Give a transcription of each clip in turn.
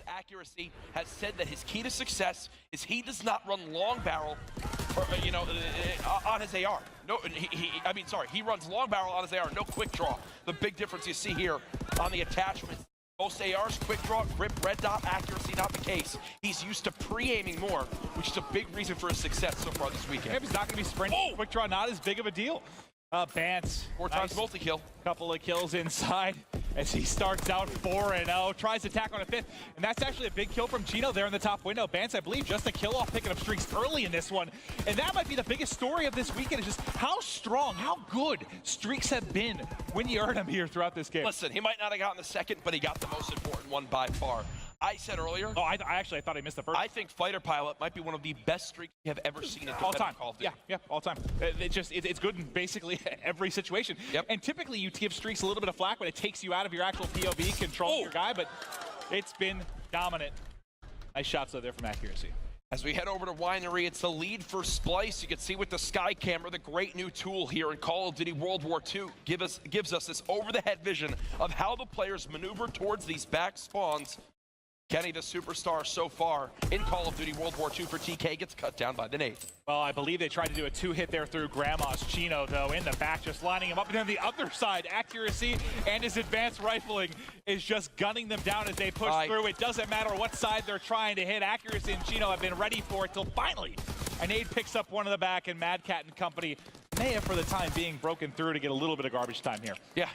Dance's accuracy has said that his key to success is he does not run long barrel, or, on his AR. No, he runs long barrel on his AR, no quick draw. The big difference you see here on the attachments. Most ARs, quick draw, grip, red dot, accuracy, not the case. He's used to pre-aiming more, which is a big reason for his success so far this weekend. Maybe he's not going to be sprinting. Quick draw, not as big of a deal. Bance. 4 times multi-kill. Couple of kills inside as he starts out 4-0. Tries to attack on a 5th. And that's actually a big kill from Chino there in the top window. Bance, I believe, just a kill off picking up streaks early in this one. And that might be the biggest story of this weekend, is just how strong, how good streaks have been when you earn them here throughout this game. Listen, he might not have gotten the second, but he got the most important one by far. I said earlier. Oh, I thought he missed the first. I think Fighter Pilot might be one of the best streaks we have ever seen in all time. Call of Duty. Yeah, all time. It's good in basically every situation. Yep. And typically you give streaks a little bit of flack when it takes you out of your actual POV, controlling your guy, but it's been dominant. Nice shots though there from accuracy. As we head over to Winery, it's the lead for Splyce. You can see with the Sky Camera, the great new tool here in Call of Duty World War II gives us this over-the-head vision of how the players maneuver towards these back spawns. Kenny, the superstar so far in Call of Duty World War II for TK, gets cut down by the nade. Well, I believe they tried to do a 2-hit there through Grandma's. Chino, though, in the back, just lining him up. And then the other side, accuracy and his advanced rifling is just gunning them down as they push through. It doesn't matter what side they're trying to hit. Accuracy and Chino have been ready for it till finally a nade picks up one in the back, and Mad Cat and company may have, for the time being, broken through to get a little bit of garbage time here. Yeah,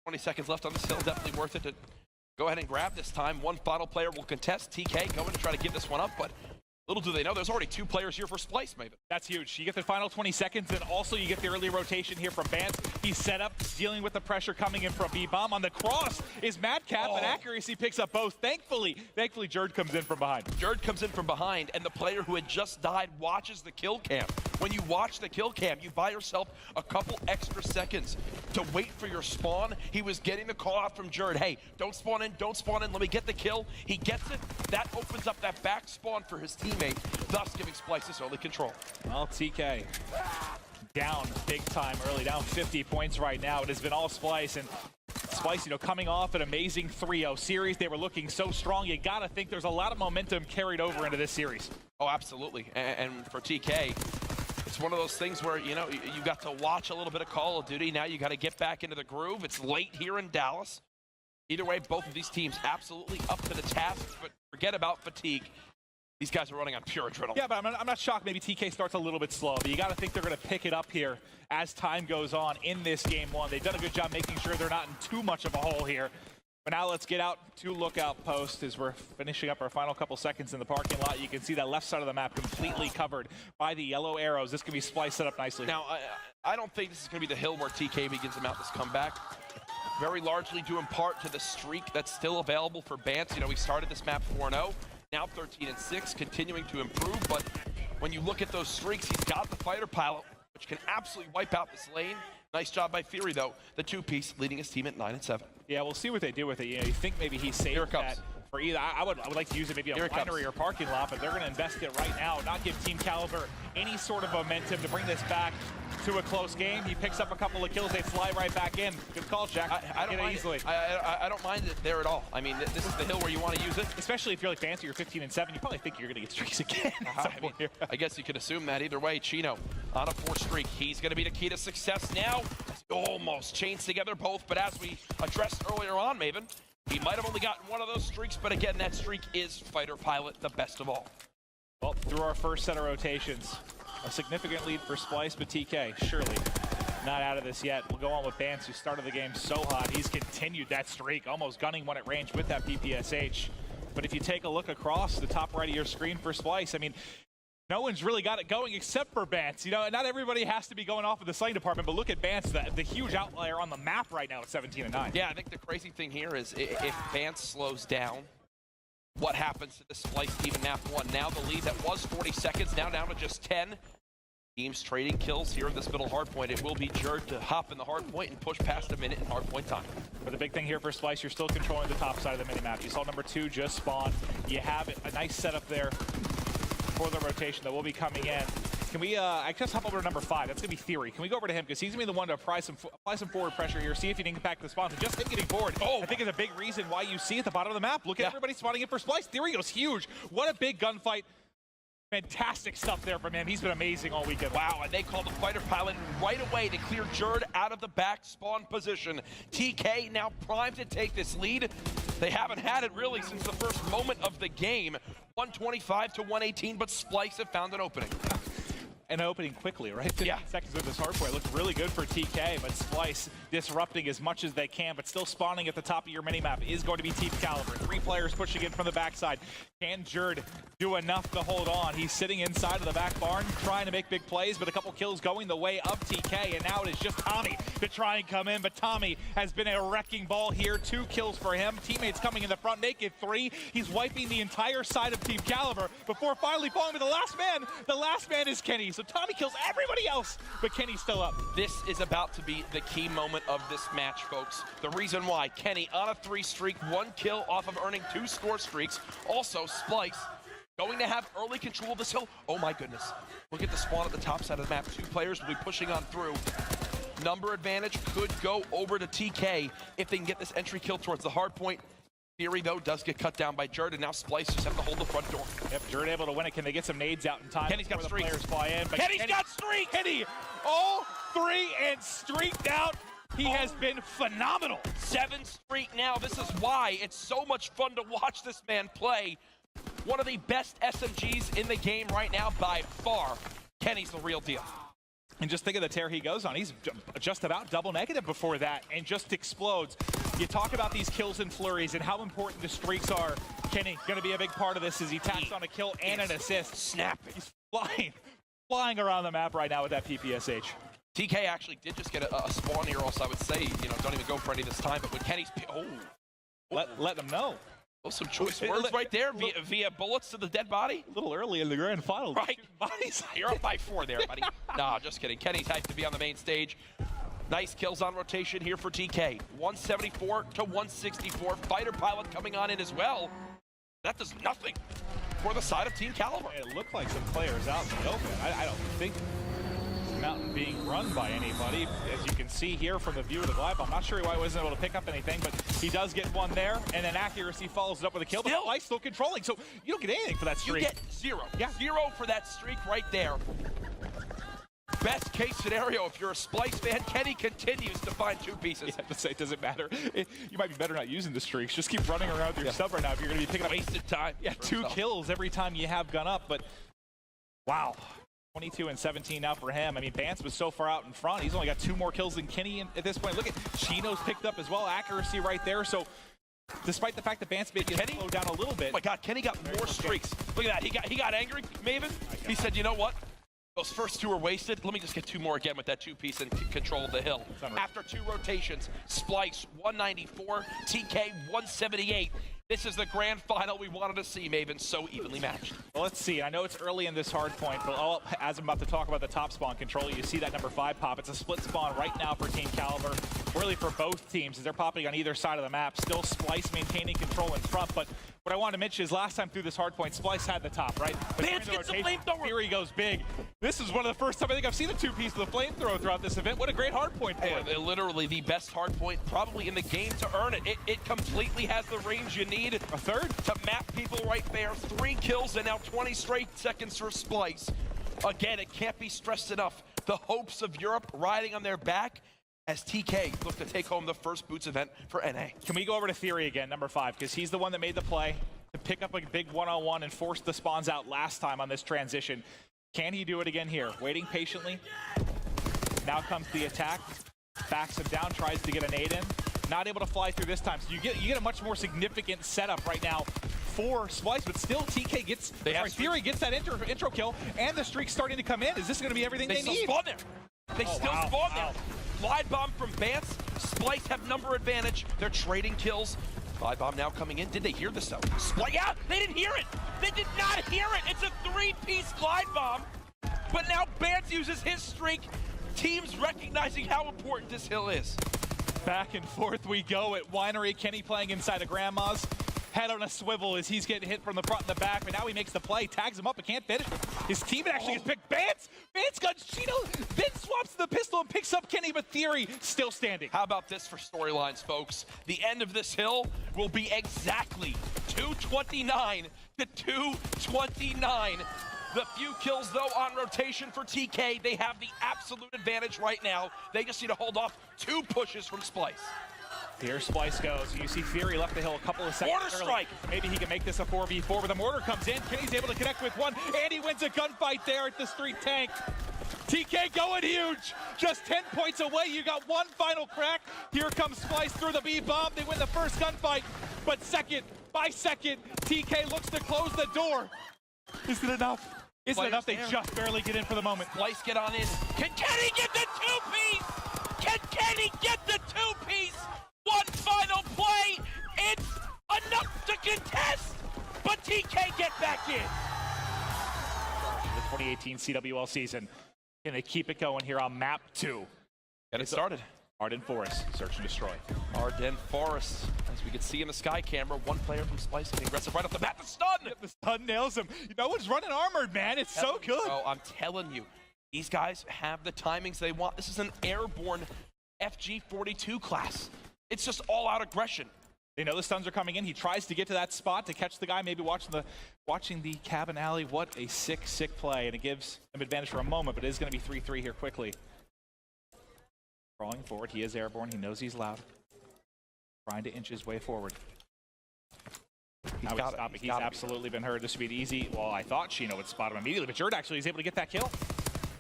20 seconds left on this hill. Definitely worth it to go ahead and grab this time. One final player will contest. TK going to try to give this one up, but little do they know, there's already 2 players here for Splyce, Maven. That's huge. You get the final 20 seconds, and also you get the early rotation here from Bance. He's set up, dealing with the pressure coming in from B-Bomb. On the cross is Madcap, and accuracy picks up both. Thankfully, Jerd comes in from behind. Jerd comes in from behind, and the player who had just died watches the kill cam. When you watch the kill cam, you buy yourself a couple extra seconds to wait for your spawn. He was getting the call out from Jerd. Hey, don't spawn in, let me get the kill. He gets it. That opens up that back spawn for his teammate, thus giving Splyce this early control. Well, TK down big time early, down 50 points right now. It has been all Splyce, and Splyce, coming off an amazing 3-0 series. They were looking so strong. You gotta think there's a lot of momentum carried over into this series. Oh, absolutely. And for TK, it's one of those things where, you got to watch a little bit of Call of Duty. Now you got to get back into the groove. It's late here in Dallas. Either way, both of these teams absolutely up to the task, but forget about fatigue. These guys are running on pure adrenaline. Yeah, but I'm not shocked. Maybe TK starts a little bit slow, but you got to think they're going to pick it up here as time goes on in this game 1. They've done a good job making sure they're not in too much of a hole here. But now let's get out to Lookout Post as we're finishing up our final couple seconds in the parking lot. You can see that left side of the map completely covered by the yellow arrows. This can be Splyce set up nicely. Now, I don't think this is going to be the hill where TK begins to mount this comeback. Very largely due in part to the streak that's still available for Bance. He started this map 4-0. Now 13-6, continuing to improve, but when you look at those streaks, he's got the Fighter Pilot, which can absolutely wipe out this lane. Nice job by Fury, though, the 2-piece, leading his team at 9-7. Yeah, we'll see what they do with it. You think maybe he saved that for either. I would like to use it maybe on a winery or parking lot, but they're going to invest it right now, not give Team Caliber any sort of momentum to bring this back to a close game. He picks up a couple of kills, they fly right back in. Good call, Jack. I don't mind easily. I don't mind it there at all. I mean, this is the hill where you want to use it. Especially if you're like Fancy, you're 15-7, you probably think you're going to get streaks again. I guess you could assume that either way. Chino on a 4 streak. He's going to be the key to success now. Almost chains together both, but as we addressed earlier on, Maven, he might have only gotten one of those streaks, but again, that streak is Fighter Pilot, the best of all. Well, through our first set of rotations, a significant lead for Splyce, but TK, surely not out of this yet. We'll go on with Bance, who started the game so hot. He's continued that streak, almost gunning one at range with that PPSH. But if you take a look across the top right of your screen for Splyce, I mean, no one's really got it going except for Bance. Not everybody has to be going off of the slaying department, but look at Bance, the huge outlier on the map right now at 17-9. Yeah, I think the crazy thing here is if Bance slows down, what happens to the Splyce team in map 1? Now the lead that was 40 seconds, now down to just 10. Teams trading kills here in this middle hardpoint. It will be Jerd to hop in the hardpoint and push past a minute in hardpoint time. But the big thing here for Splyce, you're still controlling the top side of the minimap. You saw number 2 just spawn. You have a nice setup there for the rotation that will be coming in. Can we, I guess, hop over to number 5. That's going to be Theory. Can we go over to him? Because he's going to be the one to apply some forward pressure here, see if he can impact the spawn. But just him getting forward, I think is a big reason why you see at the bottom of the map. Look at everybody spawning in for Splyce. Theory goes huge. What a big gunfight. Fantastic stuff there from him. He's been amazing all weekend. Wow, and they called the fighter pilot right away to clear Jerd out of the back spawn position. TK now primed to take this lead. They haven't had it really since the first moment of the game. 125 to 118, but Splyce have found an opening. An opening quickly, right? 15 seconds with this hardpoint. Looked really good for TK, but Splyce disrupting as much as they can, but still spawning at the top of your minimap is going to be Team Caliber. 3 players pushing in from the backside. Can Jerd do enough to hold on? He's sitting inside of the back barn, trying to make big plays, but a couple kills going the way of TK, and now it is just Tommy to try and come in, but Tommy has been a wrecking ball here. 2 kills for him. Teammates coming in the front, naked 3. He's wiping the entire side of Team Caliber before finally falling to the last man. The last man is Kenny. So Tommy kills everybody else, but Kenny's still up. This is about to be the key moment of this match, folks. The reason why Kenny on a 3 streak, 1 kill off of earning 2 score streaks. Also, Splyce going to have early control of this hill. Oh my goodness. Look at the spawn at the top side of the map. 2 players will be pushing on through. Number advantage could go over to TK if they can get this entry kill towards the hard point. Theory, though, does get cut down by Jerd, and now Splyce just have to hold the front door. Yep, Jerd able to win it. Can they get some nades out in time? Kenny's got streaks. Players fly in, but Kenny's got streaks! Kenny, all 3 and streaked out. He has been phenomenal. 7 streak now. This is why it's so much fun to watch this man play. One of the best SMGs in the game right now by far. Kenny's the real deal. And just think of the tear he goes on. He's just about double negative before that and just explodes. You talk about these kills and flurries and how important the streaks are. Kenny going to be a big part of this as he tacks on a kill and an assist. Snapping. He's flying around the map right now with that PPSH. TK actually did just get a spawn here, also I would say, don't even go for any this time, but when Kenny's, let them know. Oh, some choice words right there via bullets to the dead body. A little early in the grand final. Right. You're up by 4 there, buddy. Nah, just kidding. Kenny's hyped to be on the main stage. Nice kills on rotation here for TK. 174 to 164. Fighter pilot coming on in as well. That does nothing for the side of Team Caliber. It looked like some players out in the open. I don't think Mountain being run by anybody. As you can see here from the view of the glide, I'm not sure why he wasn't able to pick up anything, but he does get one there, and then accuracy follows it up with a kill, but Splyce still controlling, so you don't get anything for that streak. You get 0. Yeah. 0 for that streak right there. Best case scenario, if you're a Splyce fan, Kenny continues to find 2 pieces. Yeah, to say it doesn't matter. You might be better not using the streaks. Just keep running around with your sub right now if you're going to be picking up wasted time. Yeah, 2 kills every time you have gun up, but wow. 22 and 17 now for him. I mean, Bance was so far out in front. He's only got 2 more kills than Kenny at this point. Look at Chino's picked up as well. Accuracy right there. So despite the fact that Bance may get slowed down a little bit. Oh my God, Kenny got more streaks. Look at that. He got angry, Maven. He said, you know what? Those first 2 are wasted. Let me just get 2 more again with that 2-piece and control of the hill. After 2 rotations, Splyce 194, TK 178. This is the grand final we wanted to see, Maven, so evenly matched. Well, let's see. I know it's early in this hard point, but as I'm about to talk about the top spawn control, you see that number 5 pop. It's a split spawn right now for Team Caliber, really for both teams, as they're popping on either side of the map. Still Splyce maintaining control in front, but what I wanted to mention is last time through this hard point, Splyce had the top, right? Bance gets the flamethrower. Here he goes big. This is one of the first time I think I've seen a 2-piece with a flamethrower throughout this event. What a great hard point for him. Literally the best hard point probably in the game to earn it. It completely has the range you need. A third? To map people right there. 3 kills and now 20 straight seconds for Splyce. Again, it can't be stressed enough. The hopes of Europe riding on their back as TK look to take home the first Boots event for NA. Can we go over to Theory again, number 5, because he's the one that made the play to pick up a big one-on-one and force the spawns out last time on this transition. Can he do it again here? Waiting patiently. Now comes the attack. Backs him down, tries to get a nade in. Not able to fly through this time. So you get a much more significant setup right now for Splyce, but still TK gets, Theory gets that intro kill, and the streak's starting to come in. Is this going to be everything they need? Still spawn there. They still spawn there. Glide bomb from Bance. Splyce have number advantage. They're trading kills. Glide bomb now coming in. Did they hear this though? Splyce, yeah, they didn't hear it. They did not hear it. It's a 3-piece glide bomb. But now Bance uses his streak. Teams recognizing how important this hill is. Back and forth we go at Winery. Kenny playing inside of Grandma's. head on a swivel as he's getting hit from the front and the back, but now he makes the play, tags him up, but can't finish. His teammate actually gets picked. Vance guns Chino, then swaps the pistol and picks up Kenny, but Theory still standing. How about this for storylines, folks? The end of this hill will be exactly 229 to 229. The few kills, though, on rotation for TK. They have the absolute advantage right now. They just need to hold off 2 pushes from Splyce. Here Splyce goes. You see Theory left the hill a couple of seconds Mortar early. strike. Maybe he can make this a 4v4, but the mortar comes in. Kenny's able to connect with one, and he wins a gunfight there at the street tank. TK going huge. Just 10 points away. You got one final crack. Here comes Splyce through the B-bomb. They win the first gunfight, but second by second, TK looks to close the door. Is it enough? Is it enough? They just barely get in for the moment. Splyce get on in. Can Kenny get the 2-piece? Can Kenny get the 2-piece? One final play. It's enough to contest, but TK get back in. The 2018 CWL season. Can they keep it going here on map 2? Get it started. Arden Forest, search and destroy. Arden Forest, as we can see in the sky camera, one player from Splyce getting aggressive right off the bat. The stun! The stun nails him. No one's running armored, man. It's so good. Oh, I'm telling you, these guys have the timings they want. This is an airborne FG42 class. It's just all-out aggression. They know the stuns are coming in. He tries to get to that spot to catch the guy, maybe watching the cabin alley. What a sick play, and it gives him advantage for a moment, but it is going to be 3-3 here quickly. Crawling forward, he is airborne. He knows he's loud. Trying to inch his way forward. He's absolutely been hurt. This would be an easy. Well, I thought Chino would spot him immediately, but Jerd actually is able to get that kill.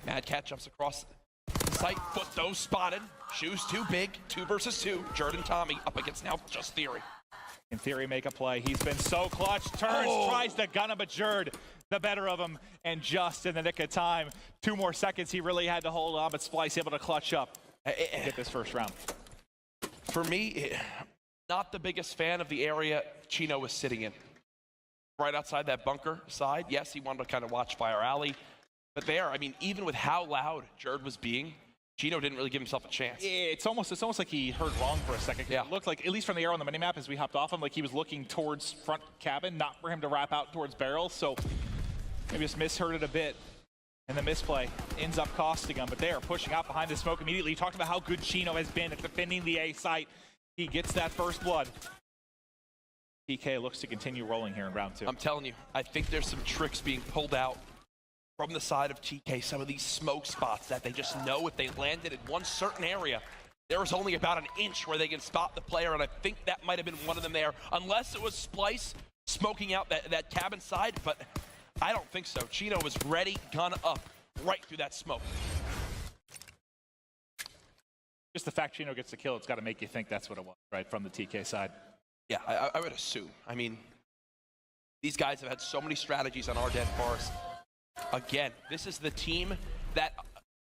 Mad Cat jumps across the site. Foot though spotted. Shoes too big. 2 versus 2. Jerd and Tommy up against now just Theory. Can Theory make a play? He's been so clutch. Turns, tries to gun him, but Jerd, the better of him, and just in the nick of time. 2 more seconds he really had to hold on, but Splyce able to clutch up. Get this first round. For me, not the biggest fan of the area Chino was sitting in. Right outside that bunker side. Yes, he wanted to kind of watch Fire Alley. But there, I mean, even with how loud Jerd was being, Chino didn't really give himself a chance. It's almost like he heard wrong for a second. Yeah. It looked like, at least from the arrow on the minimap as we hopped off him, like he was looking towards front cabin, not for him to wrap out towards barrels. So maybe just misheard it a bit. And the misplay ends up costing him, but they are pushing out behind the smoke immediately. You talked about how good Chino has been at defending the A site. He gets that first blood. PK looks to continue rolling here in round 2. I'm telling you, I think there's some tricks being pulled out from the side of TK. Some of these smoke spots that they just know if they landed in one certain area, there was only about an inch where they can spot the player, and I think that might have been one of them there. Unless it was Splyce smoking out that cabin side, but I don't think so. Chino was ready, gun up, right through that smoke. Just the fact Chino gets the kill, it's got to make you think that's what it was, right, from the TK side. Yeah, I would assume. I mean, these guys have had so many strategies on Arden Forest. Again, this is the team that,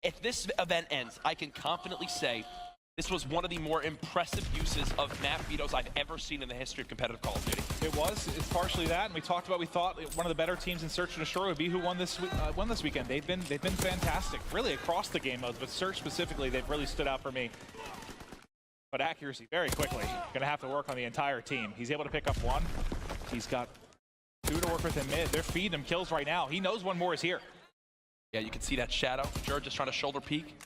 if this event ends, I can confidently say this was one of the more impressive uses of map vetoes I've ever seen in the history of competitive Call of Duty. It was. It's partially that, and we talked about. We thought one of the better teams in Search and Destroy would be who won this weekend. They've been fantastic, really across the game modes, but Search specifically, they've really stood out for me. But accuracy, very quickly, going to have to work on the entire team. He's able to pick up 1. He's got 2 to work with in mid. They're feeding him kills right now. He knows one more is here. Yeah, you can see that shadow. Jerd just trying to shoulder peek.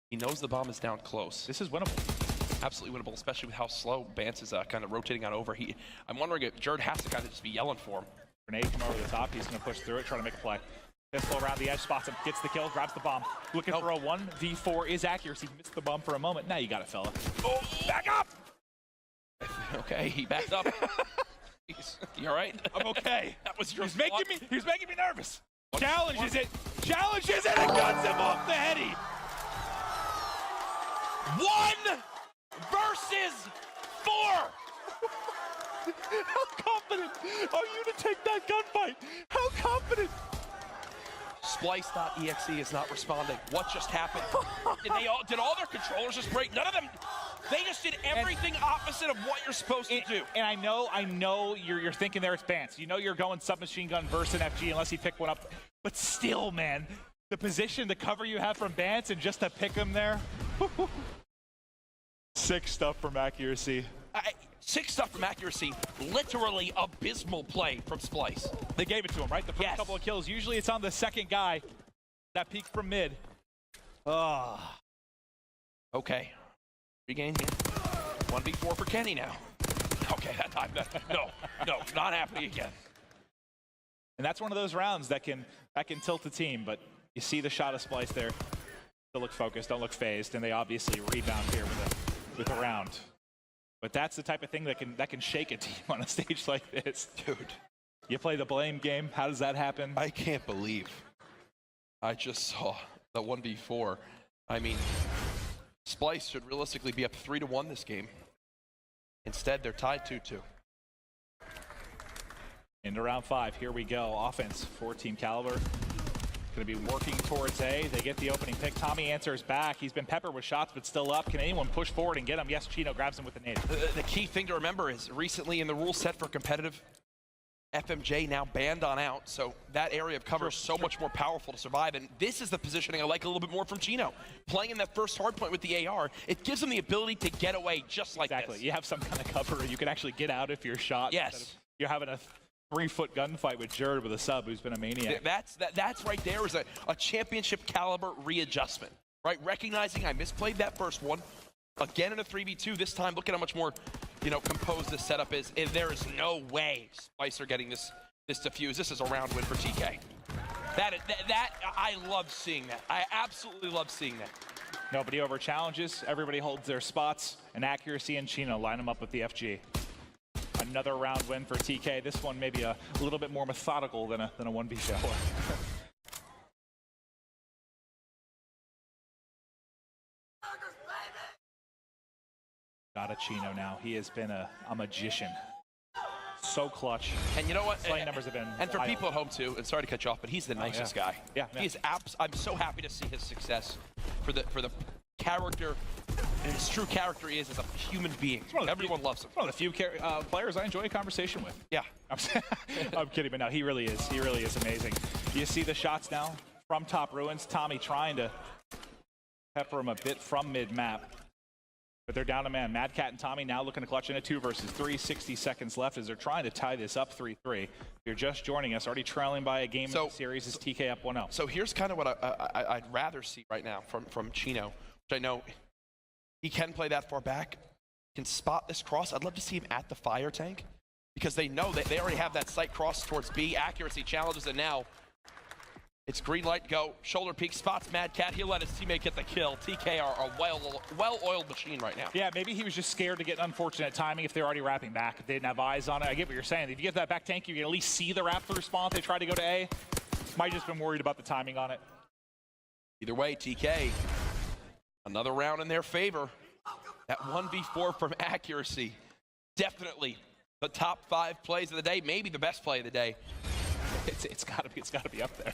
He knows the bomb is down close. This is winnable. Absolutely winnable, especially with how slow Bance is kind of rotating on over. I'm wondering if Jerd has to kind of just be yelling for him. Grenade come over the top. He's going to push through it, trying to make a play. Pistol around the edge, spots him, gets the kill, grabs the bomb. Looking for a 1v4 is accuracy. He missed the bomb for a moment. Now you got it, fella. Oh, back up! Okay, he backed up. You all right? I'm okay. That was your He's making me nervous. Challenges it, and guns him off the heady. 1 versus 4. How confident are you to take that gunfight? How confident? Splyce.exe is not responding. What just happened? Did all their controllers just break? None of them. They just did everything opposite of what you're supposed to do. And I know you're thinking there it's Bance. You know you're going submachine gun versus an FG unless he picked one up. But still, man, the position, the cover you have from Bance, and just to pick him there. Sick stuff from accuracy. Sick stuff from accuracy. Literally abysmal play from Splyce. They gave it to him, right? The first couple of kills. Usually it's on the second guy. That peak from mid. Okay. Regain here. 1v4 for Kenny now. Okay, that time. No, not happening again. And that's one of those rounds that can tilt the team, but you see the shot of Splyce there. Don't look focused, don't look phased, and they obviously rebound here with a round. But that's the type of thing that can shake a team on a stage like this. Dude. You play the blame game, how does that happen? I can't believe I just saw the 1v4. I mean, Splyce should realistically be up 3-1 this game. Instead, they're tied 2-2. Into round 5, here we go. Offense for Team Caliber. Going to be working towards A. They get the opening pick. Tommy answers back. He's been peppered with shots, but still up. Can anyone push forward and get him? Yes, Chino grabs him with the nade. The key thing to remember is recently in the rule set for competitive, FMJ now banned on out, so that area of cover is so much more powerful to survive, and this is the positioning I like a little bit more from Chino. Playing in that first hard point with the AR, it gives him the ability to get away just like Exactly. this. You have some kind of cover. You can actually get out if you're shot. Yes. You're having a 3-foot gunfight with Jared with a sub who's been a maniac. That's right there is a championship caliber readjustment, right? Recognizing I misplayed that first one. Again in a 3v2, this time look at how much more, composed this setup is. And there is no way Splyce are getting this defuse. This is a round win for TK. I love seeing that. I absolutely love seeing that. Nobody over challenges. Everybody holds their spots. And accuracy and Chino line them up with the FG. Another round win for TK. This one maybe a little bit more methodical than a 1v4. Got a Chino now. He has been a magician. So clutch. And you know what? Playing numbers have been And for wild. people at home too, and sorry to cut you off, but he's the nicest guy. Yeah. He is I'm so happy to see his success for the character, and his true character he is as a human being. Everyone loves him. One of the few players I enjoy a conversation with. Yeah. I'm kidding, but no, he really is. He really is amazing. You see the shots now from top ruins. Tommy trying to pepper him a bit from mid-map. But they're down a man. Mad Cat and Tommy now looking to clutch in a 2 versus 3. 60 seconds left as they're trying to tie this up 3-3. If you're just joining us, already trailing by a game in the series is TK up 1-0. So here's kind of what I'd rather see right now from Chino, which I know he can play that far back, can spot this cross. I'd love to see him at the fire tank because they know that they already have that sight cross towards B. Accuracy challenges, and now it's green light, go. Shoulder peek, spots Mad Cat. He'll let his teammate get the kill. TK are a well-oiled machine right now. Yeah, maybe he was just scared to get unfortunate timing if they're already wrapping back. If they didn't have eyes on it. I get what you're saying. If you get that back tank, you can at least see the wrap through spawn if they try to go to A. Might just been worried about the timing on it. Either way, TK, another round in their favor. That 1v4 from accuracy. Definitely the top 5 plays of the day, maybe the best play of the day. It's got to be up there.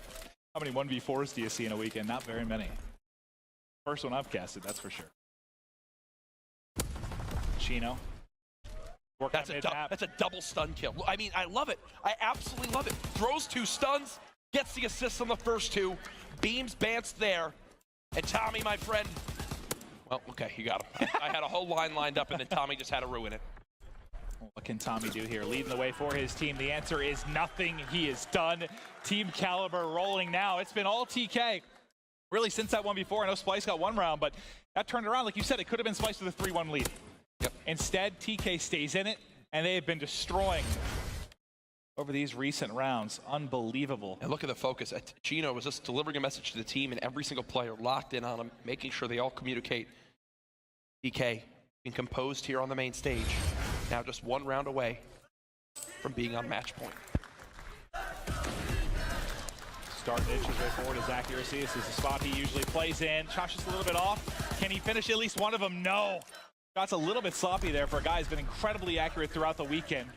How many 1v4s do you see in a weekend? Not very many. First one I've casted, that's for sure. Chino. That's a double stun kill. I mean, I love it. I absolutely love it. Throws 2 stuns, gets the assist on the first 2, beams Bance there, and Tommy, my friend, well, okay, you got him. I had a whole line lined up, and then Tommy just had to ruin it. What can Tommy do here? Leading the way for his team. The answer is nothing. He is done. Team Caliber rolling now. It's been all TK. Really, since that 1v4, I know Splyce got 1 round, but that turned around. Like you said, it could have been Splyce with a 3-1 lead. Yep. Instead, TK stays in it, and they have been destroying over these recent rounds. Unbelievable. And look at the focus. Chino was just delivering a message to the team, and every single player locked in on him, making sure they all communicate. TK being composed here on the main stage. Now just 1 round away from being on match point. Start inches right forward his accuracy. This is the spot he usually plays in. Shot's just a little bit off. Can he finish at least one of them? No. Shot's a little bit sloppy there for a guy who's been incredibly accurate throughout the weekend.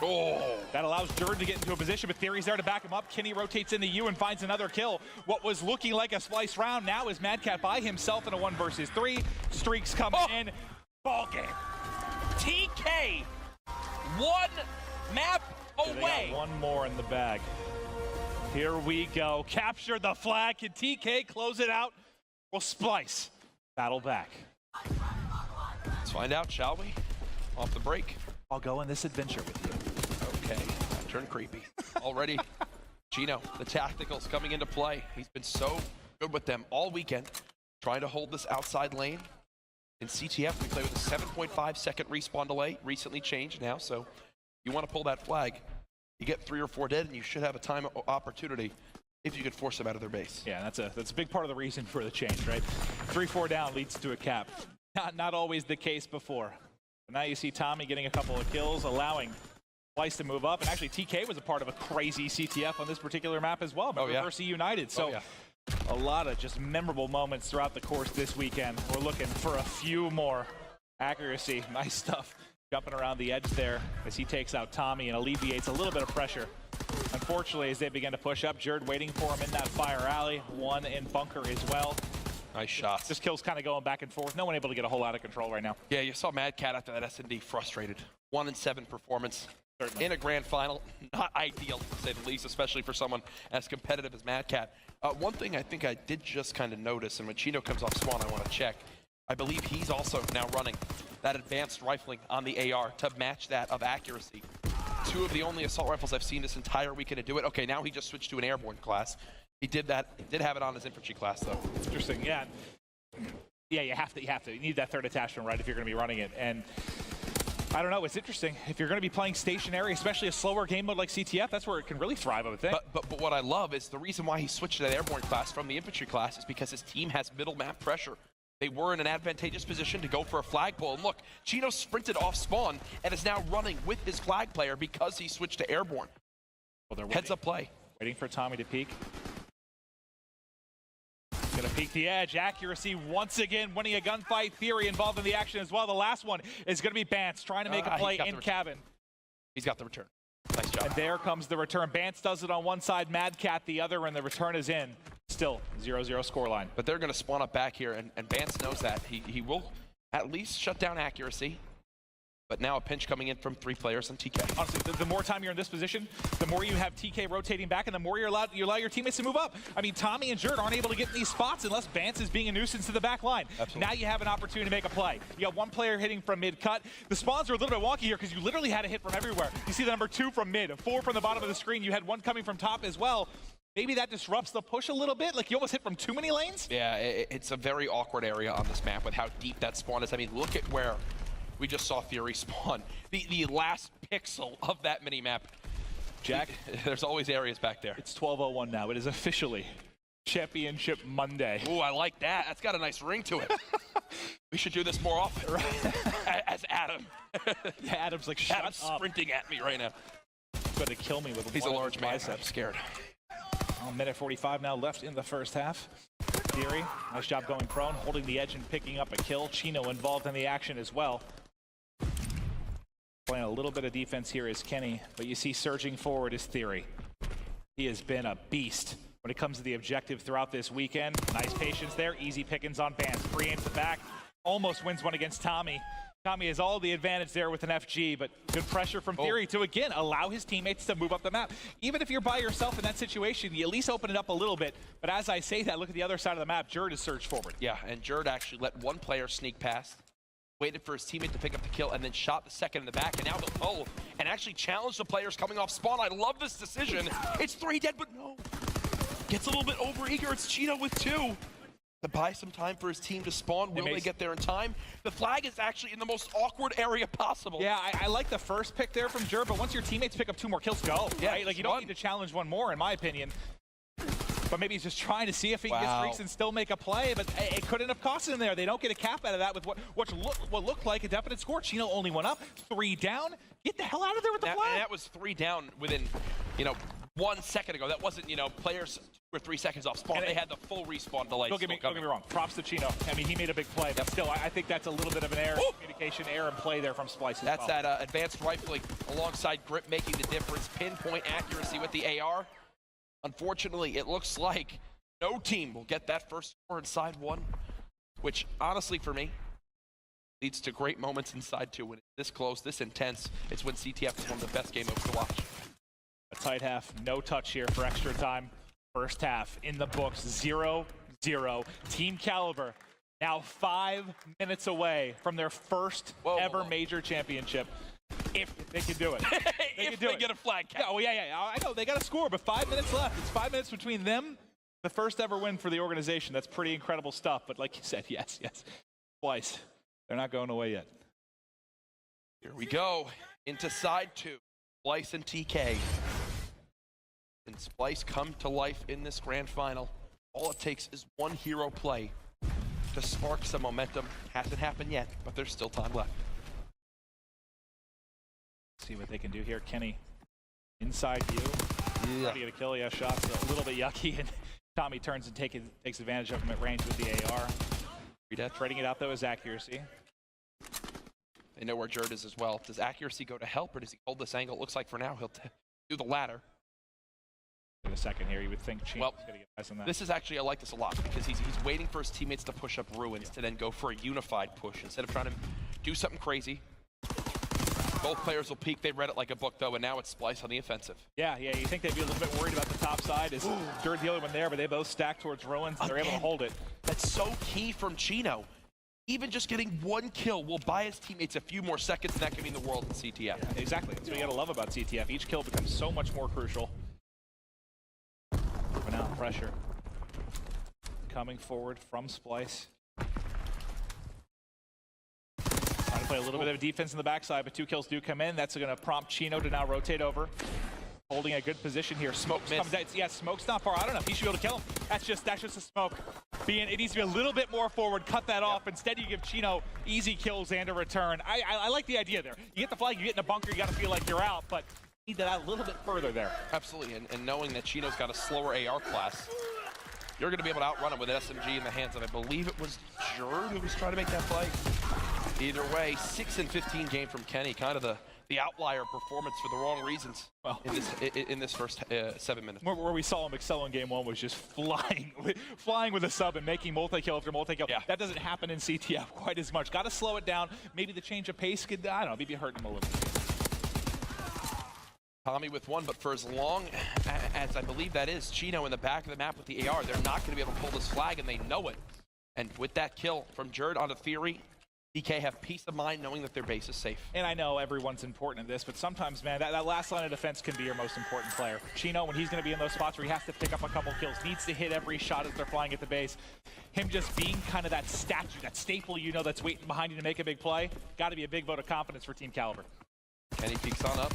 Oh. That allows Jordan to get into a position, but Theory's there to back him up. Kenny rotates into U and finds another kill. What was looking like a Splyce round now is Mad Cat by himself in a 1 versus 3. Streaks coming in. Ball game. TK, 1 map away. They got 1 more in the bag. Here we go. Capture the flag. Can TK close it out? Will Splyce battle back? Let's find out, shall we? off the break. I'll go on this adventure with you. Okay, that turned creepy. Already, Chino, the tacticals coming into play. He's been so good with them all weekend, trying to hold this outside lane. In CTF, we play with a 7.5 second respawn delay, recently changed now, so you want to pull that flag. You get 3 or 4 dead, and you should have a time opportunity if you could force them out of their base. Yeah, that's a big part of the reason for the change, right? 3-4 down leads to a cap. Not always the case before. But now you see Tommy getting a couple of kills, allowing Splyce to move up, and actually TK was a part of a crazy CTF on this particular map as well, but versus United. So a lot of just memorable moments throughout the course this weekend. We're looking for a few more. Accuracy, nice stuff. Jumping around the edge there as he takes out Tommy and alleviates a little bit of pressure. Unfortunately, as they begin to push up, Jerd waiting for him in that fire alley. One in bunker as well. Nice shots. This kill's kind of going back and forth. No one able to get a whole lot of control right now. Yeah, you saw Mad Cat after that S&D frustrated. 1-7 performance. Certainly. In a grand final. Not ideal, to say the least, especially for someone as competitive as Mad Cat. One thing I think I did just kind of notice, and when Chino comes off spawn, I want to check. I believe he's also now running that advanced rifling on the AR to match that of accuracy. 2 of the only assault rifles I've seen this entire weekend to do it. Okay, now he just switched to an airborne class. He did that. He did have it on his infantry class, though. Interesting, yeah. Yeah, you have to. You need that third attachment, right, if you're going to be running it. And I don't know, it's interesting. If you're going to be playing stationary, especially a slower game mode like CTF, that's where it can really thrive, I would think. But what I love is the reason why he switched to that airborne class from the infantry class is because his team has middle map pressure. They were in an advantageous position to go for a flagpole. And look, Chino sprinted off spawn and is now running with his flag player because he switched to airborne. Well, they're Heads up play. Waiting for Tommy to peek. Gonna peek the edge. Accuracy once again winning a gunfight. Theory involved in the action as well. The last one is gonna be Bance trying to make a play in cabin. He's got the return. Nice job. And there comes the return. Bance does it on one side, Mad Cat the other, and the return is in. Still 0-0 scoreline. But they're going to spawn up back here, and Bance knows that. He will at least shut down accuracy. But now a pinch coming in from 3 players on TK. Honestly, the more time you're in this position, the more you have TK rotating back, and the more you allow your teammates to move up. I mean, Tommy and Jerd aren't able to get in these spots unless Bance is being a nuisance to the back line. Absolutely. Now you have an opportunity to make a play. You have one player hitting from mid-cut. The spawns are a little bit wonky here because you literally had a hit from everywhere. You see the number 2 from mid, 4 from the bottom of the screen. You had one coming from top as well. Maybe that disrupts the push a little bit. Like, you almost hit from too many lanes. Yeah, it's a very awkward area on this map with how deep that spawn is. I mean, look at where we just saw Theory spawn. The last pixel of that mini-map. Jack, there's always areas back there. It's 12:01 now. It is officially Championship Monday. Ooh, I like that. That's got a nice ring to it. We should do this more often. Right? As Adam. Yeah, Adam's like, shut Adam's up. sprinting at me right now. He's going to kill me with He's a large man. I'm scared. Minute 45 now left in the first half. Theory, nice job going prone, holding the edge and picking up a kill. Chino involved in the action as well. Playing a little bit of defense here is Kenny, but you see surging forward is Theory. He has been a beast when it comes to the objective throughout this weekend. Nice patience there, easy pickings on Bance. Free aims the back, almost wins one against Tommy. Tommy has all the advantage there with an FG, but good pressure from Theory to, again, allow his teammates to move up the map. Even if you're by yourself in that situation, you at least open it up a little bit. But as I say that, look at the other side of the map. Jerd has surged forward. Yeah, and Jerd actually let one player sneak past, waited for his teammate to pick up the kill, and then shot the second in the back, and now the pull, and actually challenged the players coming off spawn. I love this decision. It's 3 dead, but no. Gets a little bit overeager. It's Chino with 2. To buy some time for his team to spawn. Will they get there in time? The flag is actually in the most awkward area possible. Yeah, I like the first pick there from Jerd, but once your teammates pick up 2 more kills, go. Yeah, right? Like, you don't need to challenge one more, in my opinion. But maybe he's just trying to see if he can get streaks and still make a play, but it couldn't have cost him there. They don't get a cap out of that with what looked like a definite score. Chino only went up, 3 down. Get the hell out of there with the flag. And that was 3 down within, 1 second ago. That wasn't, players 2 or 3 seconds off spawn. They had the full respawn delay. Don't get me wrong. Props to Chino. I mean, he made a big play, but still, I think that's a little bit of an error in communication, error in play there from Splyce. That's that advanced rifling alongside grip making the difference. Pinpoint accuracy with the AR. Unfortunately, it looks like no team will get that first score inside 1, which honestly for me leads to great moments inside 2. When it's this close, this intense, it's when CTF is one of the best game modes to watch. A tight half, no touch here for extra time. First half in the books, 0-0. Team Caliber now 5 minutes away from their first ever major championship. If they can do it. If they get a flag count. Oh, yeah. I know, they got to score, but 5 minutes left. It's 5 minutes between them. The first ever win for the organization. That's pretty incredible stuff. But like you said, yes. Splyce, they're not going away yet. Here we go into side 2. Splyce and TK. And Splyce come to life in this grand final. All it takes is one hero play to spark some momentum. Hasn't happened yet, but there's still time left. See what they can do here. Kenny inside you. Yeah. Trying to get a kill. Yeah, shots a little bit yucky. And Tommy turns and takes advantage of him at range with the AR. Trading it out, though, is accuracy. They know where Jerd is as well. Does accuracy go to help, or does he hold this angle? It looks like for now he'll do the latter. In a second here, you would think Chino's going to get eyes on that. This is actually, I like this a lot, because he's waiting for his teammates to push up Ruins to then go for a unified push. Instead of trying to do something crazy, both players will peek. They read it like a book, though, and now it's Splyce on the offensive. Yeah, you think they'd be a little bit worried about the top side. Is Jerd the only one there, but they both stack towards Ruins, and they're able to hold it. That's so key from Chino. Even just getting one kill will buy his teammates a few more seconds, and that can mean the world in CTF. Yeah, exactly. That's what you gotta love about CTF. Each kill becomes so much more crucial. But now pressure coming forward from Splyce. Trying to play a little bit of defense in the backside, but 2 kills do come in. That's gonna prompt Chino to now rotate over. Holding a good position here. Smoke's coming down. Yeah, Smoke's not far. I don't know if he should be able to kill him. That's just a smoke. It needs to be a little bit more forward. Cut that off. Instead, you give Chino easy kills and a return. I like the idea there. You get the flag, you get in a bunker, you got to feel like you're out, but you need that out a little bit further there. Absolutely, and knowing that Chino's got a slower AR class, you're going to be able to outrun him with an SMG in the hands of, I believe it was Jerd who was trying to make that play. Either way, 6 and 15 game from Kenny, kind of the outlier performance for the wrong reasons in this first 7 minutes. Where we saw him excel in game 1 was just flying with a sub and making multi-kill after multi-kill. Yeah. That doesn't happen in CTF quite as much. Got to slow it down. Maybe the change of pace could, I don't know, maybe hurt him a little bit. Tommy with 1, but for as long as I believe that is Chino in the back of the map with the AR, they're not going to be able to pull this flag, and they know it. And with that kill from Jerd on a Theory, DK have peace of mind knowing that their base is safe. And I know everyone's important in this, but sometimes, man, that last line of defense can be your most important player. Chino, when he's going to be in those spots where he has to pick up a couple kills, needs to hit every shot as they're flying at the base. Him just being kind of that statue, that staple, that's waiting behind you to make a big play, got to be a big vote of confidence for Team Caliber. Kenny peeks on up.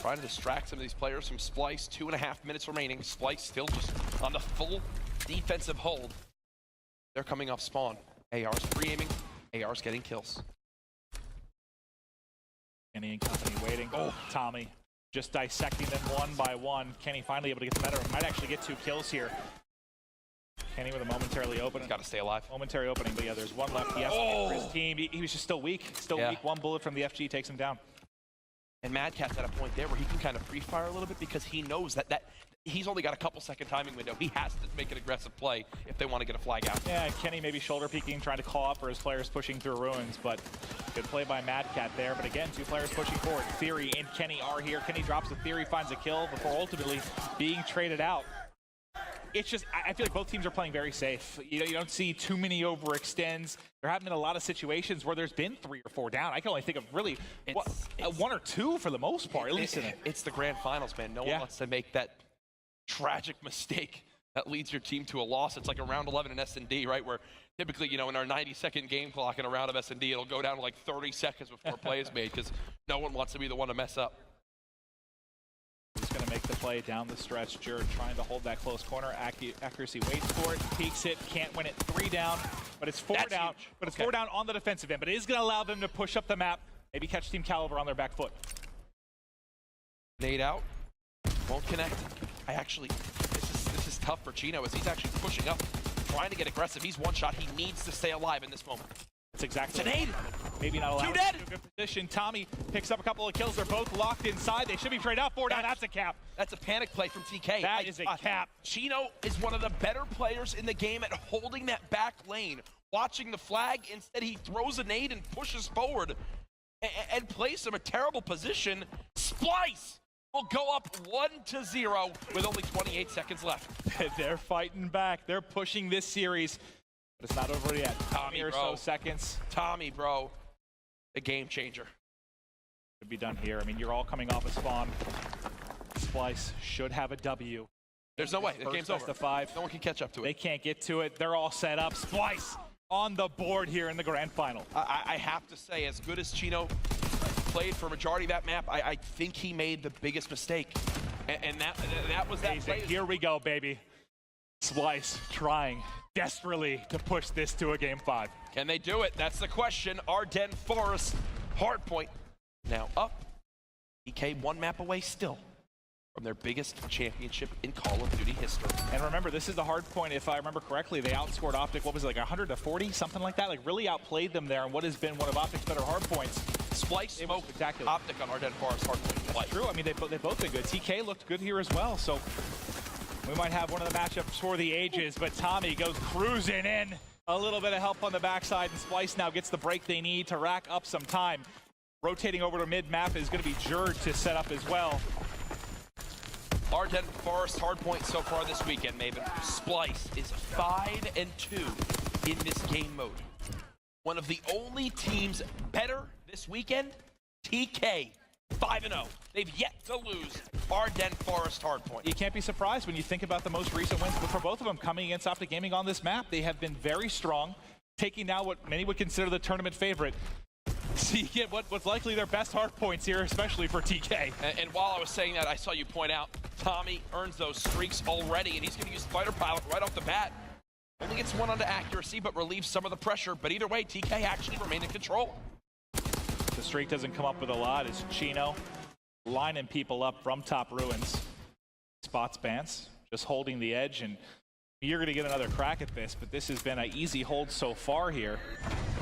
Trying to distract some of these players from Splyce. 2.5 minutes remaining. Splyce still just on the full defensive hold. They're coming off spawn. AR's pre-aiming, AR's getting kills. Kenny and company waiting. Oh, Tommy just dissecting them one by one. Kenny finally able to get the better of him. Might actually get 2 kills here. Kenny with a momentarily opening. He's got to stay alive. Momentary opening, but yeah, there's 1 left. He has to get for his team. He was just still weak. Weak. 1 bullet from the FG takes him down. And Mad Cat's at a point there where he can kind of pre-fire a little bit because he knows that he's only got a couple-second timing window. He has to make an aggressive play if they want to get a flag out. Yeah, Kenny maybe shoulder peeking, trying to call out for his players pushing through Ruins, but good play by Mad Cat there. But again, 2 players pushing forward. Theory and Kenny are here. Kenny drops the Theory, finds a kill before ultimately being traded out. It's just, I feel like both teams are playing very safe. You don't see too many overextends. There haven't been a lot of situations where there's been 3 or 4 down. I can only think of really 1 or 2 for the most part, at least in it. It's the grand finals, man. No one wants to make that tragic mistake that leads your team to a loss. It's like a round 11 in S&D, right? Where typically, in our 90-second game clock in a round of S&D, it'll go down to like 30 seconds before a play is made because no one wants to be the one to mess up. He's going to make the play down the stretch. Jerd trying to hold that close corner. Accuracy waits for it, peeks it, can't win it. 3 down, but it's 4 down. Huge. But it's 4 down on the defensive end. But it is going to allow them to push up the map, maybe catch Team Caliber on their back foot. Nade out, won't connect. This is tough for Chino as he's actually pushing up, trying to get aggressive. He's 1 shot. He needs to stay alive in this moment. That's exactly it's an nade. Maybe not allowed 2 dead. to a good position. Tommy picks up a couple of kills. They're both locked inside. They should be traded out. 4 down. That's a cap. That's a panic play from TK. That is a cap. Chino is one of the better players in the game at holding that back lane, watching the flag. Instead, he throws a nade and pushes forward and plays from a terrible position. Splyce will go up 1-0 with only 28 seconds left. They're fighting back. They're pushing this series. But it's not over yet. Tommy, or bro. so seconds. Tommy, bro. A game changer. Could be done here. I mean, you're all coming off a spawn. Splyce should have a W. There's no way. The game's over. Best of 5. No one can catch up to it. They can't get to it. They're all set up. Splyce on the board here in the grand final. I have to say, as good as Chino played for a majority of that map, I think he made the biggest mistake. And that was that play. Here we go, baby. Splyce trying desperately to push this to a game 5. Can they do it? That's the question. Ardennes Forest, hardpoint now up. TK 1 map away still from their biggest championship in Call of Duty history. And remember, this is the hard point. If I remember correctly, they outscored Optic, what was it, like 100-40, something like that? Like really outplayed them there, and what has been one of Optic's better hard points. Splyce smoked Optic on Ardennes Forest hardpoint. True. I mean, they've both been good. TK looked good here as well, so we might have one of the matchups for the ages, but Tommy goes cruising in. A little bit of help on the backside, and Splyce now gets the break they need to rack up some time. Rotating over to mid-map is going to be Jerd to set up as well. Ardennes Forest hardpoint so far this weekend, Maven. Splyce is 5-2 in this game mode. One of the only teams better this weekend, TK 5-0. They've yet to lose Ardennes Forest hardpoint. You can't be surprised when you think about the most recent wins, but for both of them coming against Optic Gaming on this map, they have been very strong, taking now what many would consider the tournament favorite. So you get what's likely their best hard points here, especially for TK. And while I was saying that, I saw you point out, Tommy earns those streaks already, and he's going to use Fighter Pilot right off the bat. Only gets 1 onto accuracy, but relieves some of the pressure. But either way, TK actually remained in control. The streak doesn't come up with a lot as Chino lining people up from top ruins. Spots Bance, just holding the edge, and you're going to get another crack at this, but this has been an easy hold so far here.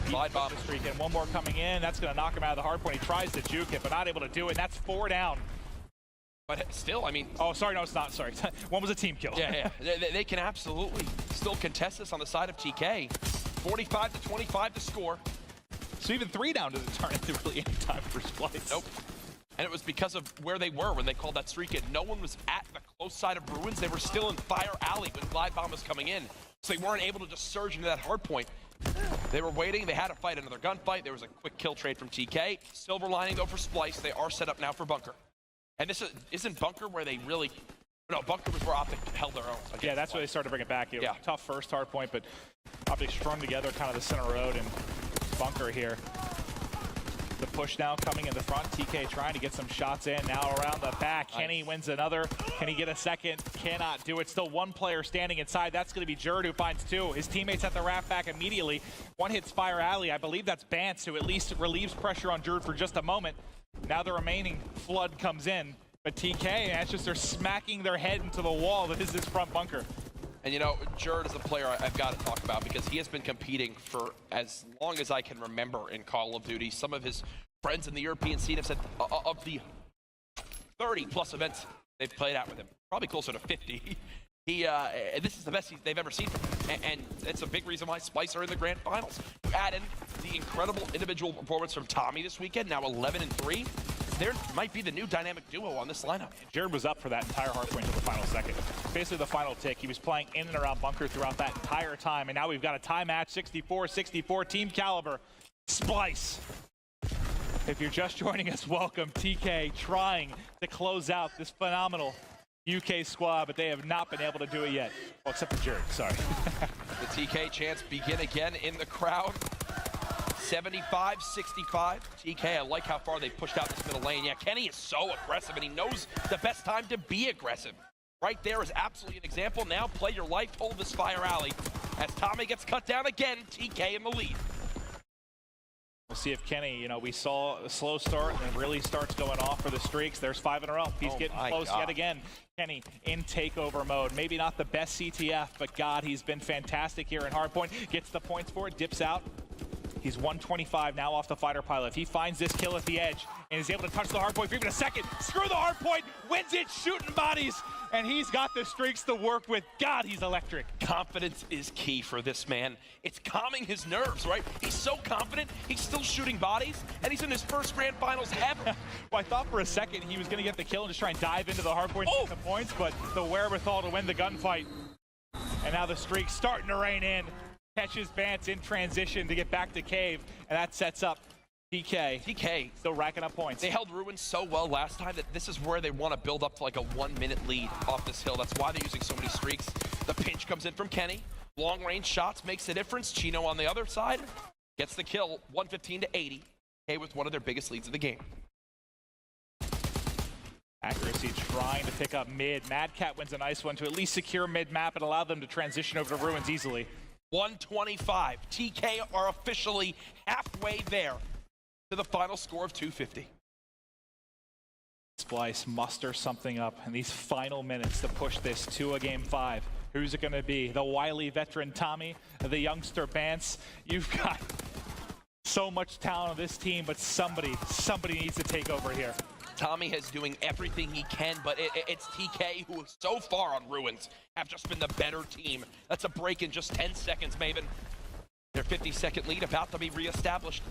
Glide bomb. The streak, and one more coming in. That's going to knock him out of the hard point. He tries to juke it, but not able to do it. And that's 4 down. But still, I mean... Oh, sorry, no, it's not. Sorry. One was a team kill. Yeah. They can absolutely still contest this on the side of TK. 45-25 to score. So even 3 down doesn't turn into really any time for Splyce. Nope. And it was because of where they were when they called that streak in. No one was at the close side of Ruins. They were still in Fire Alley when Glide Bomb was coming in. So they weren't able to just surge into that hard point. They were waiting. They had to fight another gunfight. There was a quick kill trade from TK. Silver lining, though, for Splyce. They are set up now for Bunker. And this isn't Bunker where they really... No, Bunker was where Optic held their own. Yeah, that's where they started to bring it back. It was a tough first hard point, but Optic strung together kind of the center road, and Bunker here. The push now coming in the front. TK trying to get some shots in. Now around the back. Nice. Kenny wins another. Can he get a second? Cannot do it. Still 1 player standing inside. That's going to be Jerd who finds 2. His teammates at the wrap back immediately. One hits Fire Alley. I believe that's Bance, who at least relieves pressure on Jerd for just a moment. Now the remaining flood comes in. But TK, that's just they're smacking their head into the wall that is this front bunker. And you know, Jerd is a player I've got to talk about because he has been competing for as long as I can remember in Call of Duty. Some of his friends in the European scene have said of the 30+ events they've played out with him, probably closer to 50. This is the best they've ever seen from him. And it's a big reason why Splyce are in the grand finals. You add in the incredible individual performance from Tommy this weekend, now 11-3. There might be the new dynamic duo on this lineup. Jerd was up for that entire hardpoint until the final second. Basically the final tick. He was playing in and around bunker throughout that entire time, and now we've got a tie match, 64-64, team caliber. Splyce. If you're just joining us, welcome. TK trying to close out this phenomenal UK squad, but they have not been able to do it yet. Well, except for Jerd, sorry. The TK chants begin again in the crowd. 75-65. TK, I like how far they pushed out this middle lane. Yeah, Kenny is so aggressive, and he knows the best time to be aggressive. Right there is absolutely an example. Now play your life, hold this Fire Alley. As Tommy gets cut down again, TK in the lead. We'll see if Kenny, you know, we saw a slow start and then really starts going off for the streaks. There's 5 in a row. He's getting close yet again. Kenny in takeover mode. Maybe not the best CTF, but God, he's been fantastic here in hardpoint. Gets the points for it, dips out. He's 125 now off the fighter pilot. If he finds this kill at the edge and is able to touch the hardpoint for even a second, screw the hardpoint, wins it, shooting bodies, and he's got the streaks to work with. God, he's electric. Confidence is key for this man. It's calming his nerves, right? He's so confident, he's still shooting bodies, and he's in his first grand finals ever. Well, I thought for a second he was going to get the kill and just try and dive into the hardpoint and get the points, but the wherewithal to win the gunfight. And now the streak's starting to rain in. catches Bance in transition to get back to Cave, and that sets up TK still racking up points. They held Ruins so well last time that this is where they want to build up to like a 1-minute lead off this hill. That's why they're using so many streaks. The pinch comes in from Kenny. Long range shots makes a difference. Chino on the other side gets the kill, 115 to 80. K with one of their biggest leads of the game. Accuracy trying to pick up mid. Mad Cat wins a nice one to at least secure mid-map and allow them to transition over to Ruins easily. 125. TK are officially halfway there to the final score of 250. Splyce muster something up in these final minutes to push this to a game 5. Who's it going to be? The wily veteran Tommy, the youngster Bance. You've got so much talent on this team, but somebody needs to take over here. Tommy is doing everything he can, but it's TK who so far on Ruins have just been the better team. That's a break in just 10 seconds, Maven. Their 50-second lead about to be reestablished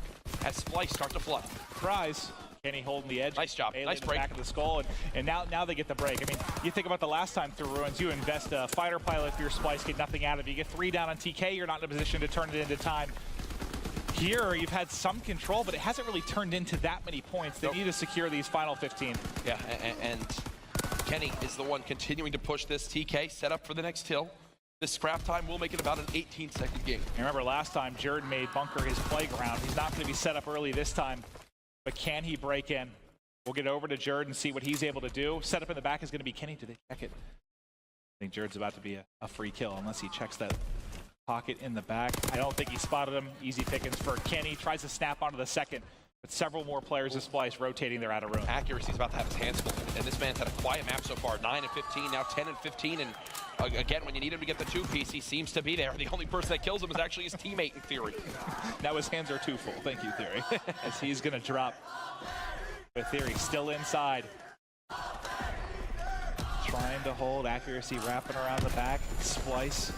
as Splyce start to flood. Surprise. Kenny holding the edge. Nice job. Nice break. Back of the skull, and now they get the break. I mean, you think about the last time through Ruins, you invest a fighter pilot for your Splyce, get nothing out of it. You get 3 down on TK, you're not in a position to turn it into time. Here, you've had some control, but it hasn't really turned into that many points. They need to secure these final 15. Yeah, and Kenny is the one continuing to push this. TK set up for the next hill. This scrap time will make it about an 18-second game. You remember last time, Jordan made Bunker his playground. He's not going to be set up early this time, but can he break in? We'll get over to Jordan and see what he's able to do. Set up in the back is going to be Kenny. Do they check it? I think Jordan's about to be a free kill unless he checks that pocket in the back. I don't think he spotted him. Easy pickings for Kenny. Tries to snap onto the second, but several more players of Splyce rotating there out of room. Accuracy's about to have his hands full, and this man's had a quiet map so far. 9 and 15, now 10 and 15, and again, when you need him to get the 2-piece, he seems to be there. The only person that kills him is actually his teammate in Theory. Now his hands are too full. Thank you, Theory. As he's going to drop. But Theory still inside. Trying to hold. Accuracy wrapping around the back. Splyce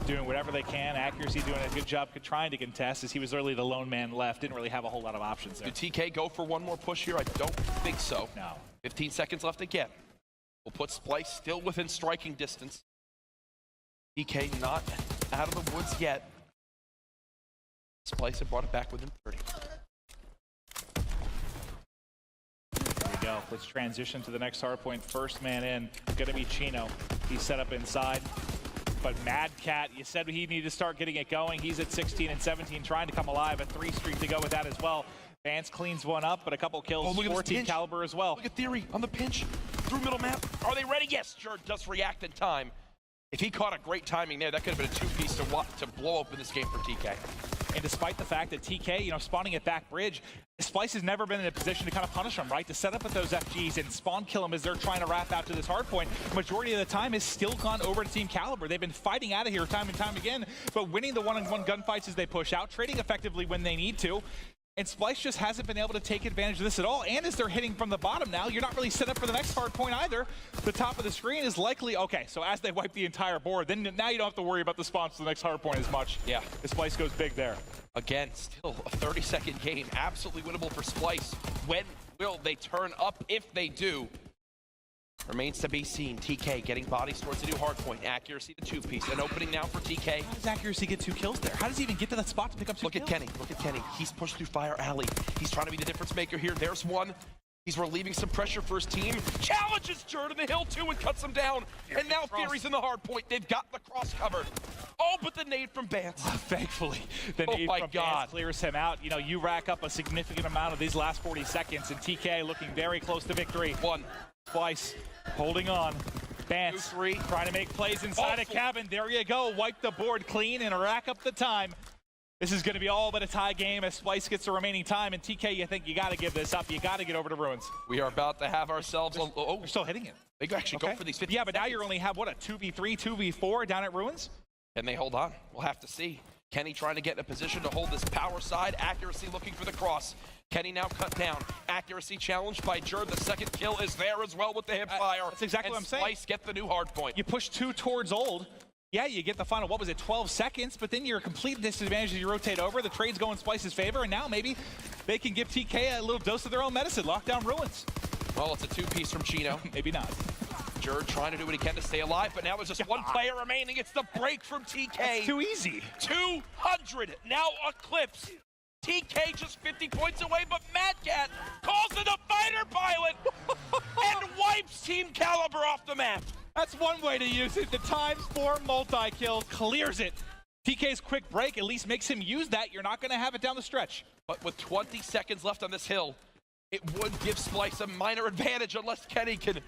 doing whatever they can. Accuracy doing a good job trying to contest, as he was really the lone man left. Didn't really have a whole lot of options there. Did TK go for one more push here? I don't think so. No. 15 seconds left again. We'll put Splyce still within striking distance. TK not out of the woods yet. Splyce had brought it back within 30. There we go. Let's transition to the next hard point. First man in, gonna be Chino. He's set up inside. But Mad Cat, you said he needed to start getting it going. He's at 16 and 17, trying to come alive. A 3 streak to go with that as well. Vance cleans one up, but a couple kills for Team Caliber as well. Look at Theory on the pinch through middle map. Are they ready? Yes, sure does react in time. If he caught a great timing there, that could have been a 2-piece to blow open this game for TK. And despite the fact that TK, spawning at back bridge, Splyce has never been in a position to kind of punish him, right? To set up with those FGs and spawn kill him as they're trying to wrap out to this hard point. Majority of the time has still gone over to Team Caliber. They've been fighting out of here time and time again, but winning the one-on-one gunfights as they push out, trading effectively when they need to. And Splyce just hasn't been able to take advantage of this at all. And as they're hitting from the bottom now, you're not really set up for the next hard point either. The top of the screen is likely, okay, so as they wipe the entire board, then now you don't have to worry about the spawns to the next hard point as much. Yeah. Splyce goes big there. Again, still a 30-second game. Absolutely winnable for Splyce. When will they turn up? If they do, remains to be seen. TK getting bodies towards the new hard point. Accuracy to 2-piece. An opening now for TK. How does Accuracy get 2 kills there? How does he even get to that spot to pick up 2 kills? Look at Kenny. Look at Kenny. He's pushed through Fire Alley. He's trying to be the difference maker here. There's one. He's relieving some pressure for his team. Challenges Jordan the hill too and cuts him down. And now Theory's in the hard point. They've got the cross covered. Oh, but the nade from Bance. Thankfully, the nade from Bance clears him out. You rack up a significant amount of these last 40 seconds, and TK looking very close to victory. Splyce holding on. Bance 2-3. Trying to make plays inside a cabin. There you go. Wipe the board clean and rack up the time. This is going to be all but a tie game as Splyce gets the remaining time. And TK, you think you got to give this up. You got to get over to Ruins. We are about to have ourselves a... Oh, they're still hitting it. They actually go for these 50 Yeah, but now you only have, what, a 2v3, 2v4 down at Ruins? Can they hold on? We'll have to see. Kenny trying to get in a position to hold this power side. Accuracy looking for the cross. Kenny now cut down. Accuracy challenged by Jerd. The second kill is there as well with the hip fire. That's exactly what I'm saying. Splyce get the new hard point. You push 2 towards old. Yeah, you get the final, 12 seconds, but then you're a complete disadvantage as you rotate over. The trade's going Splyce's favor, and now maybe they can give TK a little dose of their own medicine. Lock down Ruins. Well, it's a 2-piece from Chino. Maybe not. Jerd trying to do what he can to stay alive, but now there's just one player remaining. It's the break from TK. That's too easy. 200 now eclipse. TK just 50 points away, but Mad Cat calls it a fighter pilot and wipes Team Caliber off the map. That's one way to use it. The ×4 multi-kill clears it. TK's quick break at least makes him use that. You're not going to have it down the stretch. But with 20 seconds left on this hill, it would give Splyce a minor advantage unless Kenny can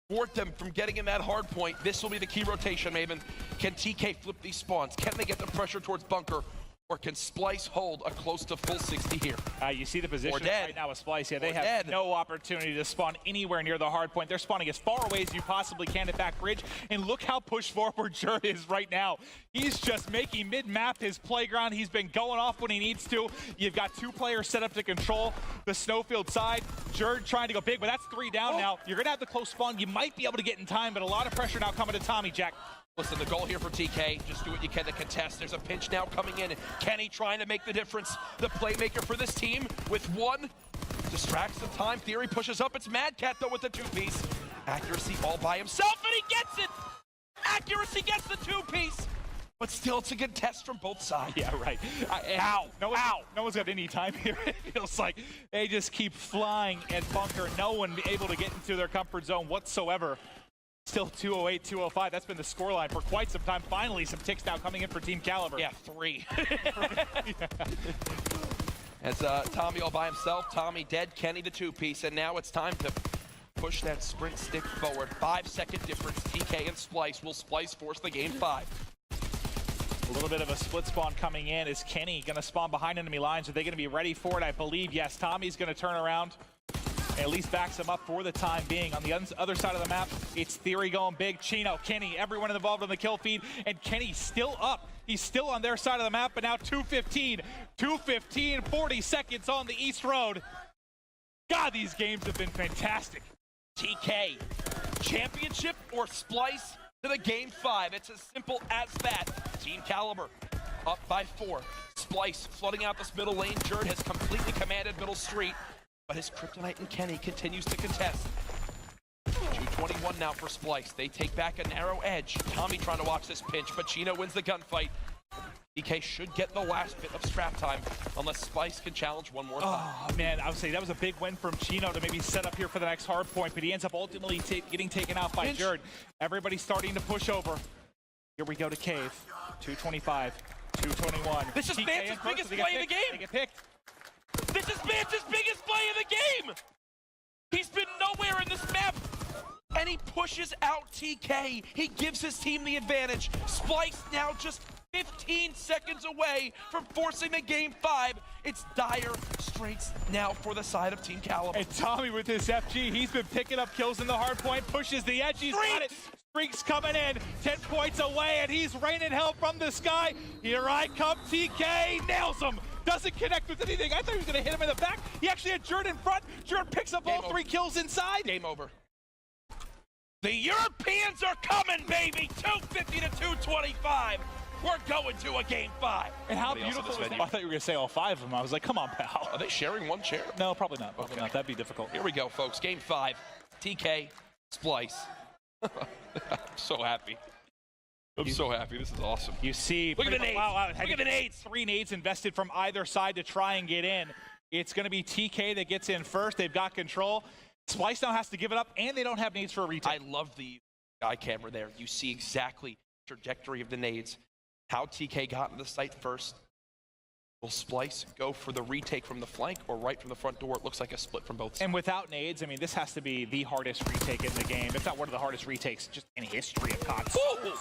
thwart them from getting in that hard point. This will be the key rotation, Maven. Can TK flip these spawns? Can they get the pressure towards bunker? Or can Splyce hold a close to full 60 here? You see the position right now with Splyce. Yeah, they have no opportunity to spawn anywhere near the hard point. They're spawning as far away as you possibly can at back bridge. And look how pushed forward Jerd is right now. He's just making mid-map his playground. He's been going off when he needs to. You've got 2 players set up to control the snowfield side. Jerd trying to go big, but that's 3 down now. You're going to have the close spawn. You might be able to get in time, but a lot of pressure now coming to Tommy, Jack. Listen, the goal here for TK, just do what you can to contest. There's a pinch now coming in. Kenny trying to make the difference. The playmaker for this team with 1. Distracts the time. Theory pushes up. It's Mad Cat, though, with the 2-piece. Accuracy all by himself, and he gets it! Accuracy gets the 2-piece. But still, it's a good test from both sides. Yeah, right. Ow. No one's got any time here. It feels like they just keep flying at bunker. No one able to get into their comfort zone whatsoever. Still 208, 205. That's been the scoreline for quite some time. Finally, some ticks now coming in for Team Caliber. Yeah, 3. As Tommy all by himself, Tommy dead, Kenny the 2-piece, and now it's time to push that sprint stick forward. 5-second difference, TK and Splyce. Will Splyce force the game 5? A little bit of a split spawn coming in. Is Kenny going to spawn behind enemy lines? Are they going to be ready for it? I believe, yes. Tommy's going to turn around. At least backs him up for the time being. On the other side of the map, it's Theory going big. Chino, Kenny, everyone involved in the kill feed, and Kenny's still up. He's still on their side of the map, but now 2:15, 40 seconds on the East Road. God, these games have been fantastic. TK, championship or Splyce to the game 5. It's as simple as that. Team Caliber up by 4. Splyce flooding out this middle lane. Jerd has completely commanded middle street. But his Kryptonite and Kenny continues to contest. 2:21 now for Splyce. They take back a narrow edge. Tommy trying to watch this pinch, but Chino wins the gunfight. TK should get the last bit of scrap time, unless Splyce can challenge one more time. Oh, man, I would say that was a big win from Chino to maybe set up here for the next hard point, but he ends up ultimately getting taken out by Jerd. Everybody's starting to push over. Here we go to Cave. 2:25, 2:21. This is Vance's biggest play of the game. They get picked. This is Vance's biggest play of the game! He's been nowhere in this map, and he pushes out TK. He gives his team the advantage. Splyce now just 15 seconds away from forcing the game 5. It's dire straits now for the side of Team Caliber. And Tommy with his FG, he's been picking up kills in the hard point, pushes the edge, he's got it. Streaks coming in, 10 points away, and he's raining hell from the sky. Here I come, TK, nails him. Doesn't connect with anything. I thought he was going to hit him in the back. He actually had Jerd in front. Jerd picks up all 3 kills inside. Game over. The Europeans are coming, baby. 250 to 225. We're going to a game 5. And how beautiful is that? I thought you were going to say all 5 of them. I was like, come on, pal. Are they sharing one chair? No, probably not. Probably not. That'd be difficult. Here we go, folks. Game 5. TK, Splyce. I'm so happy. I'm so happy. This is awesome. You see, look at the nades. Wow, look at the nades. 3 nades invested from either side to try and get in. It's going to be TK that gets in first. They've got control. Splyce now has to give it up, and they don't have nades for a retake. I love the eye camera there. You see exactly the trajectory of the nades. How TK got in the site first. Will Splyce go for the retake from the flank or right from the front door? It looks like a split from both sides. And without nades, I mean, this has to be the hardest retake in the game. If not one of the hardest retakes just in history of COD.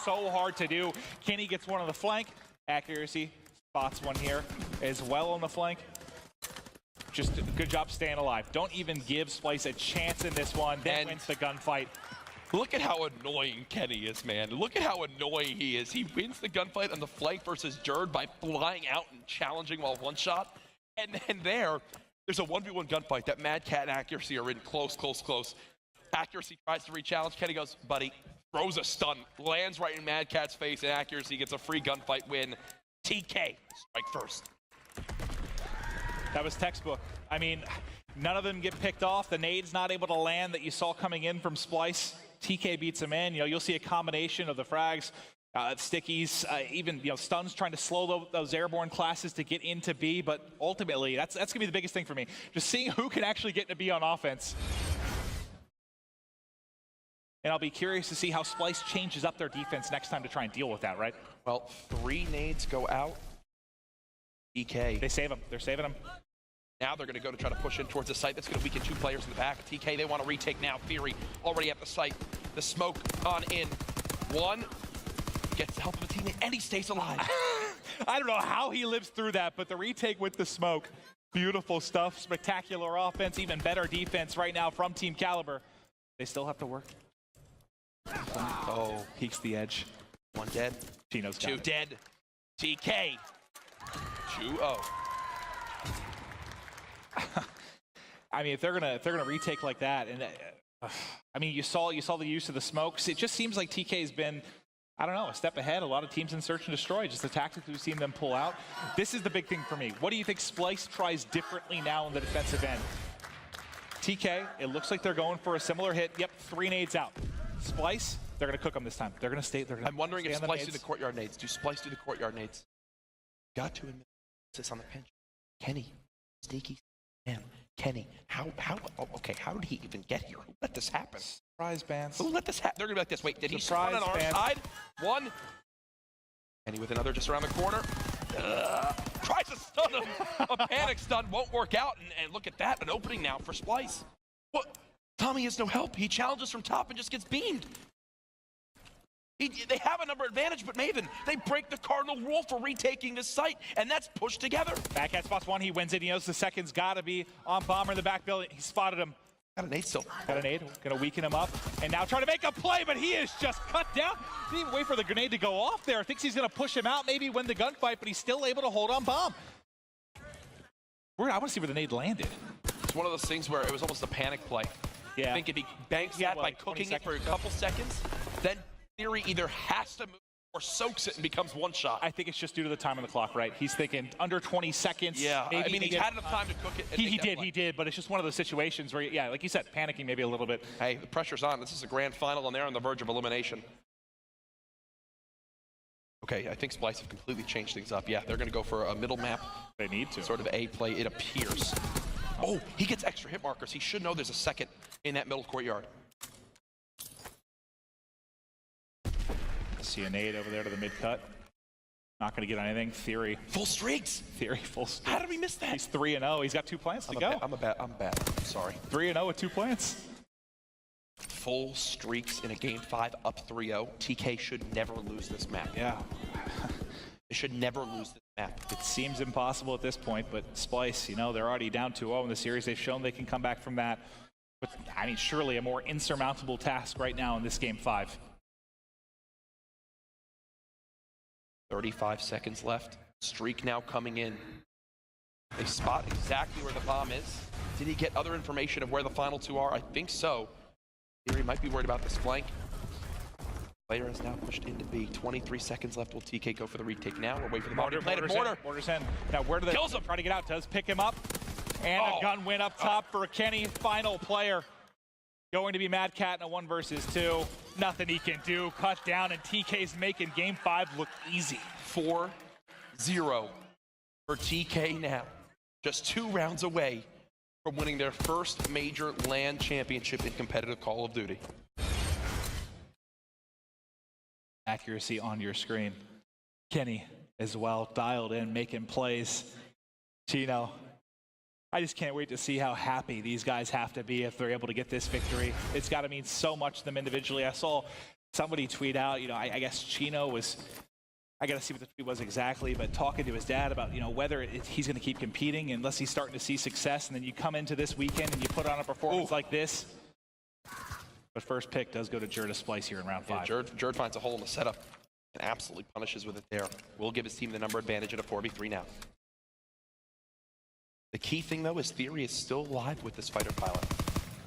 So hard to do. Kenny gets one on the flank. Accuracy spots one here as well on the flank. Just a good job staying alive. Don't even give Splyce a chance in this one. Then wins the gunfight. Look at how annoying Kenny is, man. Look at how annoying he is. He wins the gunfight on the flank versus Jerd by flying out and challenging while one shot. And then there's a 1v1 gunfight that Mad Cat and Accuracy are in close. Accuracy tries to re-challenge. Kenny goes, buddy, throws a stun, lands right in Mad Cat's face, and Accuracy gets a free gunfight win. TK, strike first. That was textbook. I mean, none of them get picked off. The nade's not able to land that you saw coming in from Splyce. TK beats him in, you'll see a combination of the frags, stickies, even stuns trying to slow those airborne classes to get into B. But ultimately, that's gonna be the biggest thing for me. Just seeing who can actually get into B on offense. And I'll be curious to see how Splyce changes up their defense next time to try and deal with that, right? Well, 3 nades go out. TK. They save him. They're saving him. Now they're going to go to try to push in towards the site. That's going to weaken 2 players in the back. TK, they want to retake now. Theory already at the site. The smoke on in. 1 gets the help of a teammate, and he stays alive. I don't know how he lives through that, but the retake with the smoke. Beautiful stuff. Spectacular offense. Even better defense right now from Team Caliber. They still have to work. Oh, Peeks the edge. 1 dead. Chino's got 2 it. dead. TK. 2-0. I mean, if they're gonna retake like that, and I mean, you saw the use of the smokes. It just seems like TK's been, I don't know, a step ahead. A lot of teams in search and destroy. Just the tactics we've seen them pull out. This is the big thing for me. What do you think Splyce tries differently now in the defensive end? TK, it looks like they're going for a similar hit. Yep, 3 nades out. Splyce, they're going to cook them this time. They're going to stay. I'm wondering if Splyce do the courtyard nades. Do Splyce do the courtyard nades? Got to admit this on the bench. Kenny, sneaky man. Kenny, how did he even get here? Who let this happen? Surprise bans. Who let this happen? They're going to be like this. Wait, did he Surprise run on our bans. side? 1. Kenny with another just around the corner. Tries to stun him. A panic stun won't work out. And look at that, an opening now for Splyce. What? Tommy has no help. He challenges from top and just gets beamed. They have a number advantage, but Maven, they break the cardinal rule for retaking this site, and that's pushed together. Back at spots 1, he wins it. He knows the second's got to be on Bomber in the back building. He spotted him. Got an nade still. Got a nade. Going to weaken him up. And now trying to make a play, but he is just cut down. Didn't even wait for the grenade to go off there. Thinks he's going to push him out, maybe win the gunfight, but he's still able to hold on Bomb. I want to see where the nade landed. It's one of those things where it was almost a panic play. Yeah. I think if he banks that by cooking it for a couple seconds, then Theory either has to move or soaks it and becomes one shot. I think it's just due to the time on the clock, right? He's thinking under 20 seconds. Yeah, maybe I mean, he's had enough time to cook it. He did, but it's just one of those situations where, yeah, like you said, panicking maybe a little bit. Hey, the pressure's on. This is a grand final, and they're on the verge of elimination. Okay, I think Splyce have completely changed things up. Yeah, they're going to go for a middle map. They need to. Sort of A play, it appears. Oh, he gets extra hit markers. He should know there's a second in that middle courtyard. See a nade over there to the mid cut. Not going to get on anything. Theory. Full streaks. Theory full streaks. How did we miss that? He's 3-0. He's got 2 plants to go. I'm bad. I'm sorry. 3-0 with 2 plants. Full streaks in a game 5 up 3-0. TK should never lose this map. Yeah. They should never lose this map. It seems impossible at this point, but Splyce, they're already down 2-0 in the series. They've shown they can come back from that. But, I mean, surely a more insurmountable task right now in this game 5. 35 seconds left. Streak now coming in. They spot exactly where the bomb is. Did he get other information of where the final 2 are? I think so. Theory might be worried about this flank. Player is now pushed into B. 23 seconds left. Will TK go for the retake now? We'll wait for the mortar. Mortar's in. Now where do they kills him? Try to get out? Does pick him up. And a gun win up top for Kenny. Final player. Going to be Mad Cat in a 1 versus 2. Nothing he can do. Cut down, and TK's making game 5 look easy. 4-0 for TK now. Just 2 rounds away from winning their first major LAN championship in competitive Call of Duty. Accuracy on your screen. Kenny as well, dialed in, making plays. Chino, I just can't wait to see how happy these guys have to be if they're able to get this victory. It's got to mean so much to them individually. I saw somebody tweet out, I guess Chino was, I got to see what the tweet was exactly, but talking to his dad about, whether he's going to keep competing unless he's starting to see success, and then you come into this weekend and you put on a performance like this. But first pick does go to Jerd Splyce here in round 5. Yeah, Jerd finds a hole in the setup and absolutely punishes with it there. Will give his team the number advantage at a 4v3 now. The key thing, though, is Theory is still alive with this fighter pilot.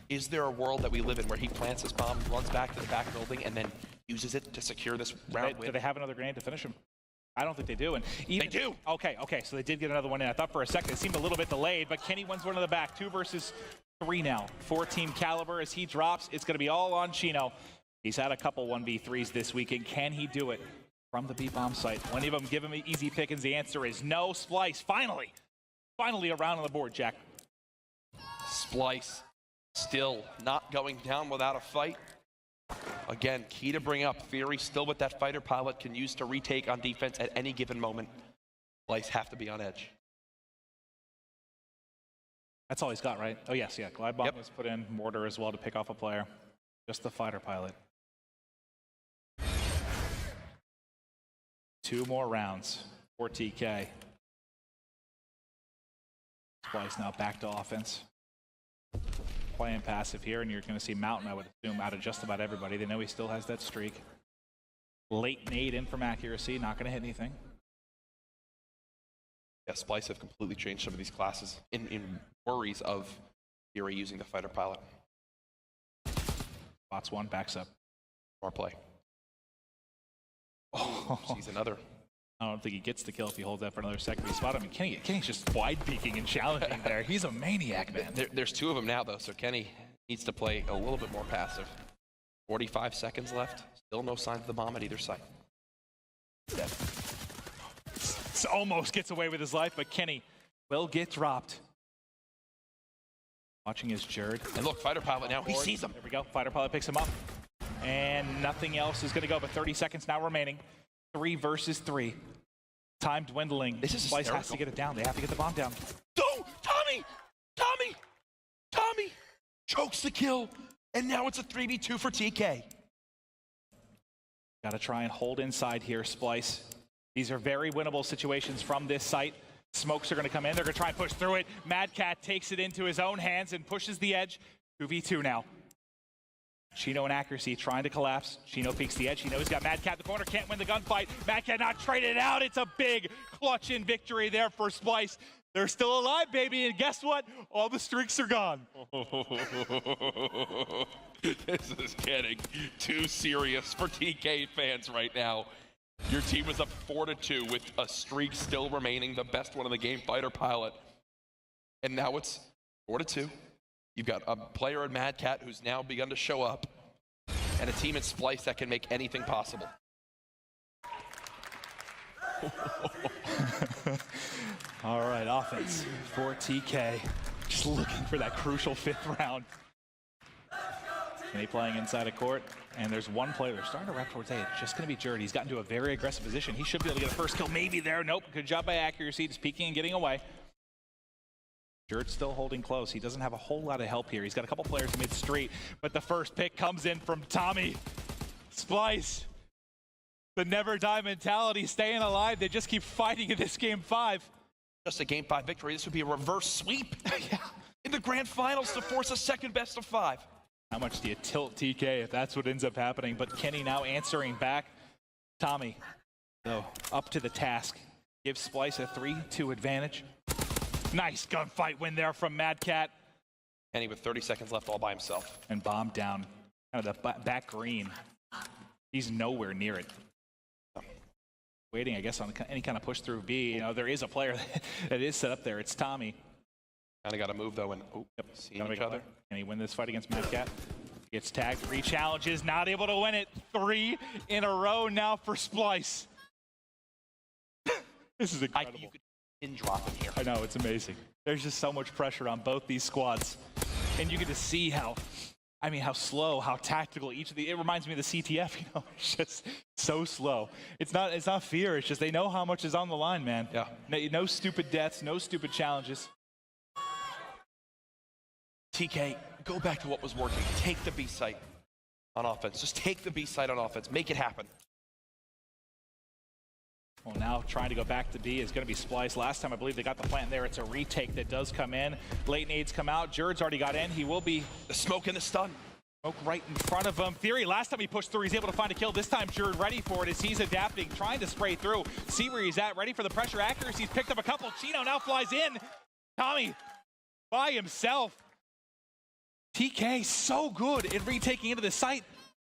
Is there a world that we live in where he plants his bomb, runs back to the back building, and then uses it to secure this round win? Do they have another grenade to finish him? I don't think they do. And they do. Okay, so they did get another one in. I thought for a second it seemed a little bit delayed, but Kenny wins one in the back. 2 versus 3 now. 4 Team Caliber as he drops. It's going to be all on Chino. He's had a couple 1v3s this weekend. Can he do it from the B-bomb site? Plenty of them give him easy pickings. The answer is no. Splyce, finally a round on the board, Jack. Splyce still not going down without a fight. Again, key to bring up. Fury still with that fighter pilot, can use to retake on defense at any given moment. Splyce have to be on edge. That's all he's got, right? Oh, yes, yeah. Glide bomb was put in, mortar as well to pick off a player. Just the fighter pilot. 2 more rounds for TK. Splyce now back to offense. Playing passive here, and you're going to see Mountain, I would assume, out of just about everybody. They know he still has that streak. Late nade in from accuracy, not going to hit anything. Yeah, Splyce have completely changed some of these classes in worries of Fury using the fighter pilot. Bots 1 backs up. More play. Oh, sees another. I don't think he gets the kill if he holds that for another second. He spot him. And Kenny's just wide peeking and challenging there. He's a maniac, man. There's 2 of them now, though, so Kenny needs to play a little bit more passive. 45 seconds left. Still no signs of the bomb at either side. Almost gets away with his life, but Kenny will get dropped. Watching his Jerd. And look, fighter pilot now. He sees him. There we go. Fighter pilot picks him up. And nothing else is going to go, but 30 seconds now remaining. 3 versus 3. Time dwindling. This is Splyce hysterical. has to get it down. They have to get the bomb down. Oh, Tommy chokes the kill. And now it's a 3v2 for TK. Got to try and hold inside here, Splyce. These are very winnable situations from this site. Smokes are going to come in. They're going to try and push through it. Mad Cat takes it into his own hands and pushes the edge. 2v2 now. Chino and accuracy trying to collapse. Chino peeks the edge. He knows he's got Mad Cat in the corner. Can't win the gunfight. Mad Cat not traded out. It's a big clutch-in victory there for Splyce. They're still alive, baby. And guess what? All the streaks are gone. This is getting too serious for TK fans right now. Your team was up 4-2 with a streak still remaining, the best one of the game, fighter pilot. And now it's 4-2. You've got a player in Mad Cat who's now begun to show up, and a team in Splyce that can make anything possible. All right, offense for TK. Just looking for that crucial 5th round. And he playing inside a court, and there's one player. They're starting to wrap towards A. It's just going to be Jerd. He's gotten to a very aggressive position. He should be able to get a first kill maybe there. Nope, good job by accuracy, just peeking and getting away. Jerd's still holding close. He doesn't have a whole lot of help here. He's got a couple players mid-street, but the first pick comes in from Tommy. Splyce. The never die mentality, staying alive. They just keep fighting in this game 5. Just a game 5 victory. This would be a reverse sweep in the grand finals to force a second best of 5. How much do you tilt TK if that's what ends up happening? But Kenny now answering back. Tommy, though, up to the task. Gives Splyce a 3-2 advantage. Nice gunfight win there from Mad Cat. Kenny with 30 seconds left all by himself. And bomb down. Kind of the back green. He's nowhere near it. Waiting, I guess, on any kind of push through B. You know, there is a player that is set up there. It's Tommy. Kind of got to move, though, and seeing each other. Can he win this fight against Mad Cat? Gets tagged, 3 challenges, not able to win it. 3 in a row now for Splyce. This is incredible. You could pin drop in here. I know, it's amazing. There's just so much pressure on both these squads. And you get to see how slow, how tactical each of the, it reminds me of the CTF, you know, it's just so slow. It's not fear, it's just they know how much is on the line, man. Yeah. No stupid deaths, no stupid challenges. TK, go back to what was working. Take the B site on offense. Just take the B site on offense. Make it happen. Well, now trying to go back to B is going to be Splyce. Last time I believe they got the plant there. It's a retake that does come in. Late nades come out. Jerd's already got in. He will be... The smoke and the stun. Smoke right in front of him. Theory, last time he pushed through, he's able to find a kill. This time, Jerd ready for it as he's adapting, trying to spray through. See where he's at, ready for the pressure. Accuracy, he's picked up a couple. Chino now flies in. Tommy by himself. TK so good in retaking into the site.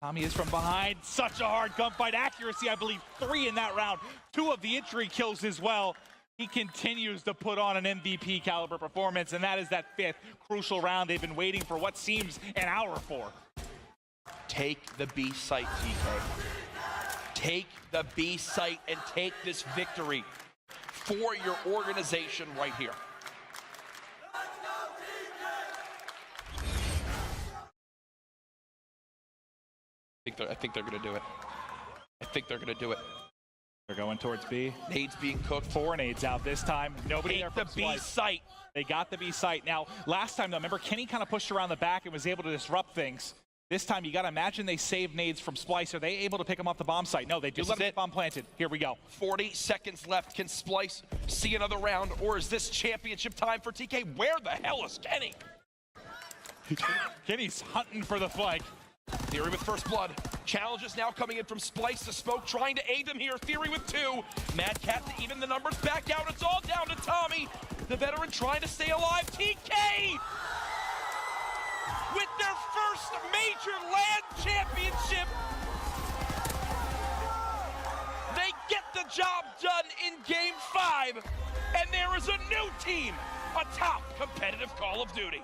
Tommy is from behind. Such a hard gunfight. Accuracy, I believe, 3 in that round. 2 of the entry kills as well. He continues to put on an MVP caliber performance, and that is that 5th crucial round they've been waiting for what seems an hour for. Take the B site, TK. Take the B site and take this victory for your organization right here. I think they're going to do it. I think they're going to do it. They're going towards B. Nades being cooked. 4 nades out this time. Nobody there from the B Splyce. site. They got the B site. Now, last time, though, remember, Kenny kind of pushed around the back and was able to disrupt things. This time, you got to imagine they saved nades from Splyce. Are they able to pick them off the bomb site? No, they do let them get bomb planted. Here we go. 40 seconds left. Can Splyce see another round, or is this championship time for TK? Where the hell is Kenny? Kenny's hunting for the flank. Theory with first blood. Challenges now coming in from Splyce to Smoke, trying to aid them here. Theory with 2. Mad Cat to even the numbers back out. It's all down to Tommy, the veteran trying to stay alive. TK with their first major land championship. They get the job done in Game 5, and there is a new team atop competitive Call of Duty.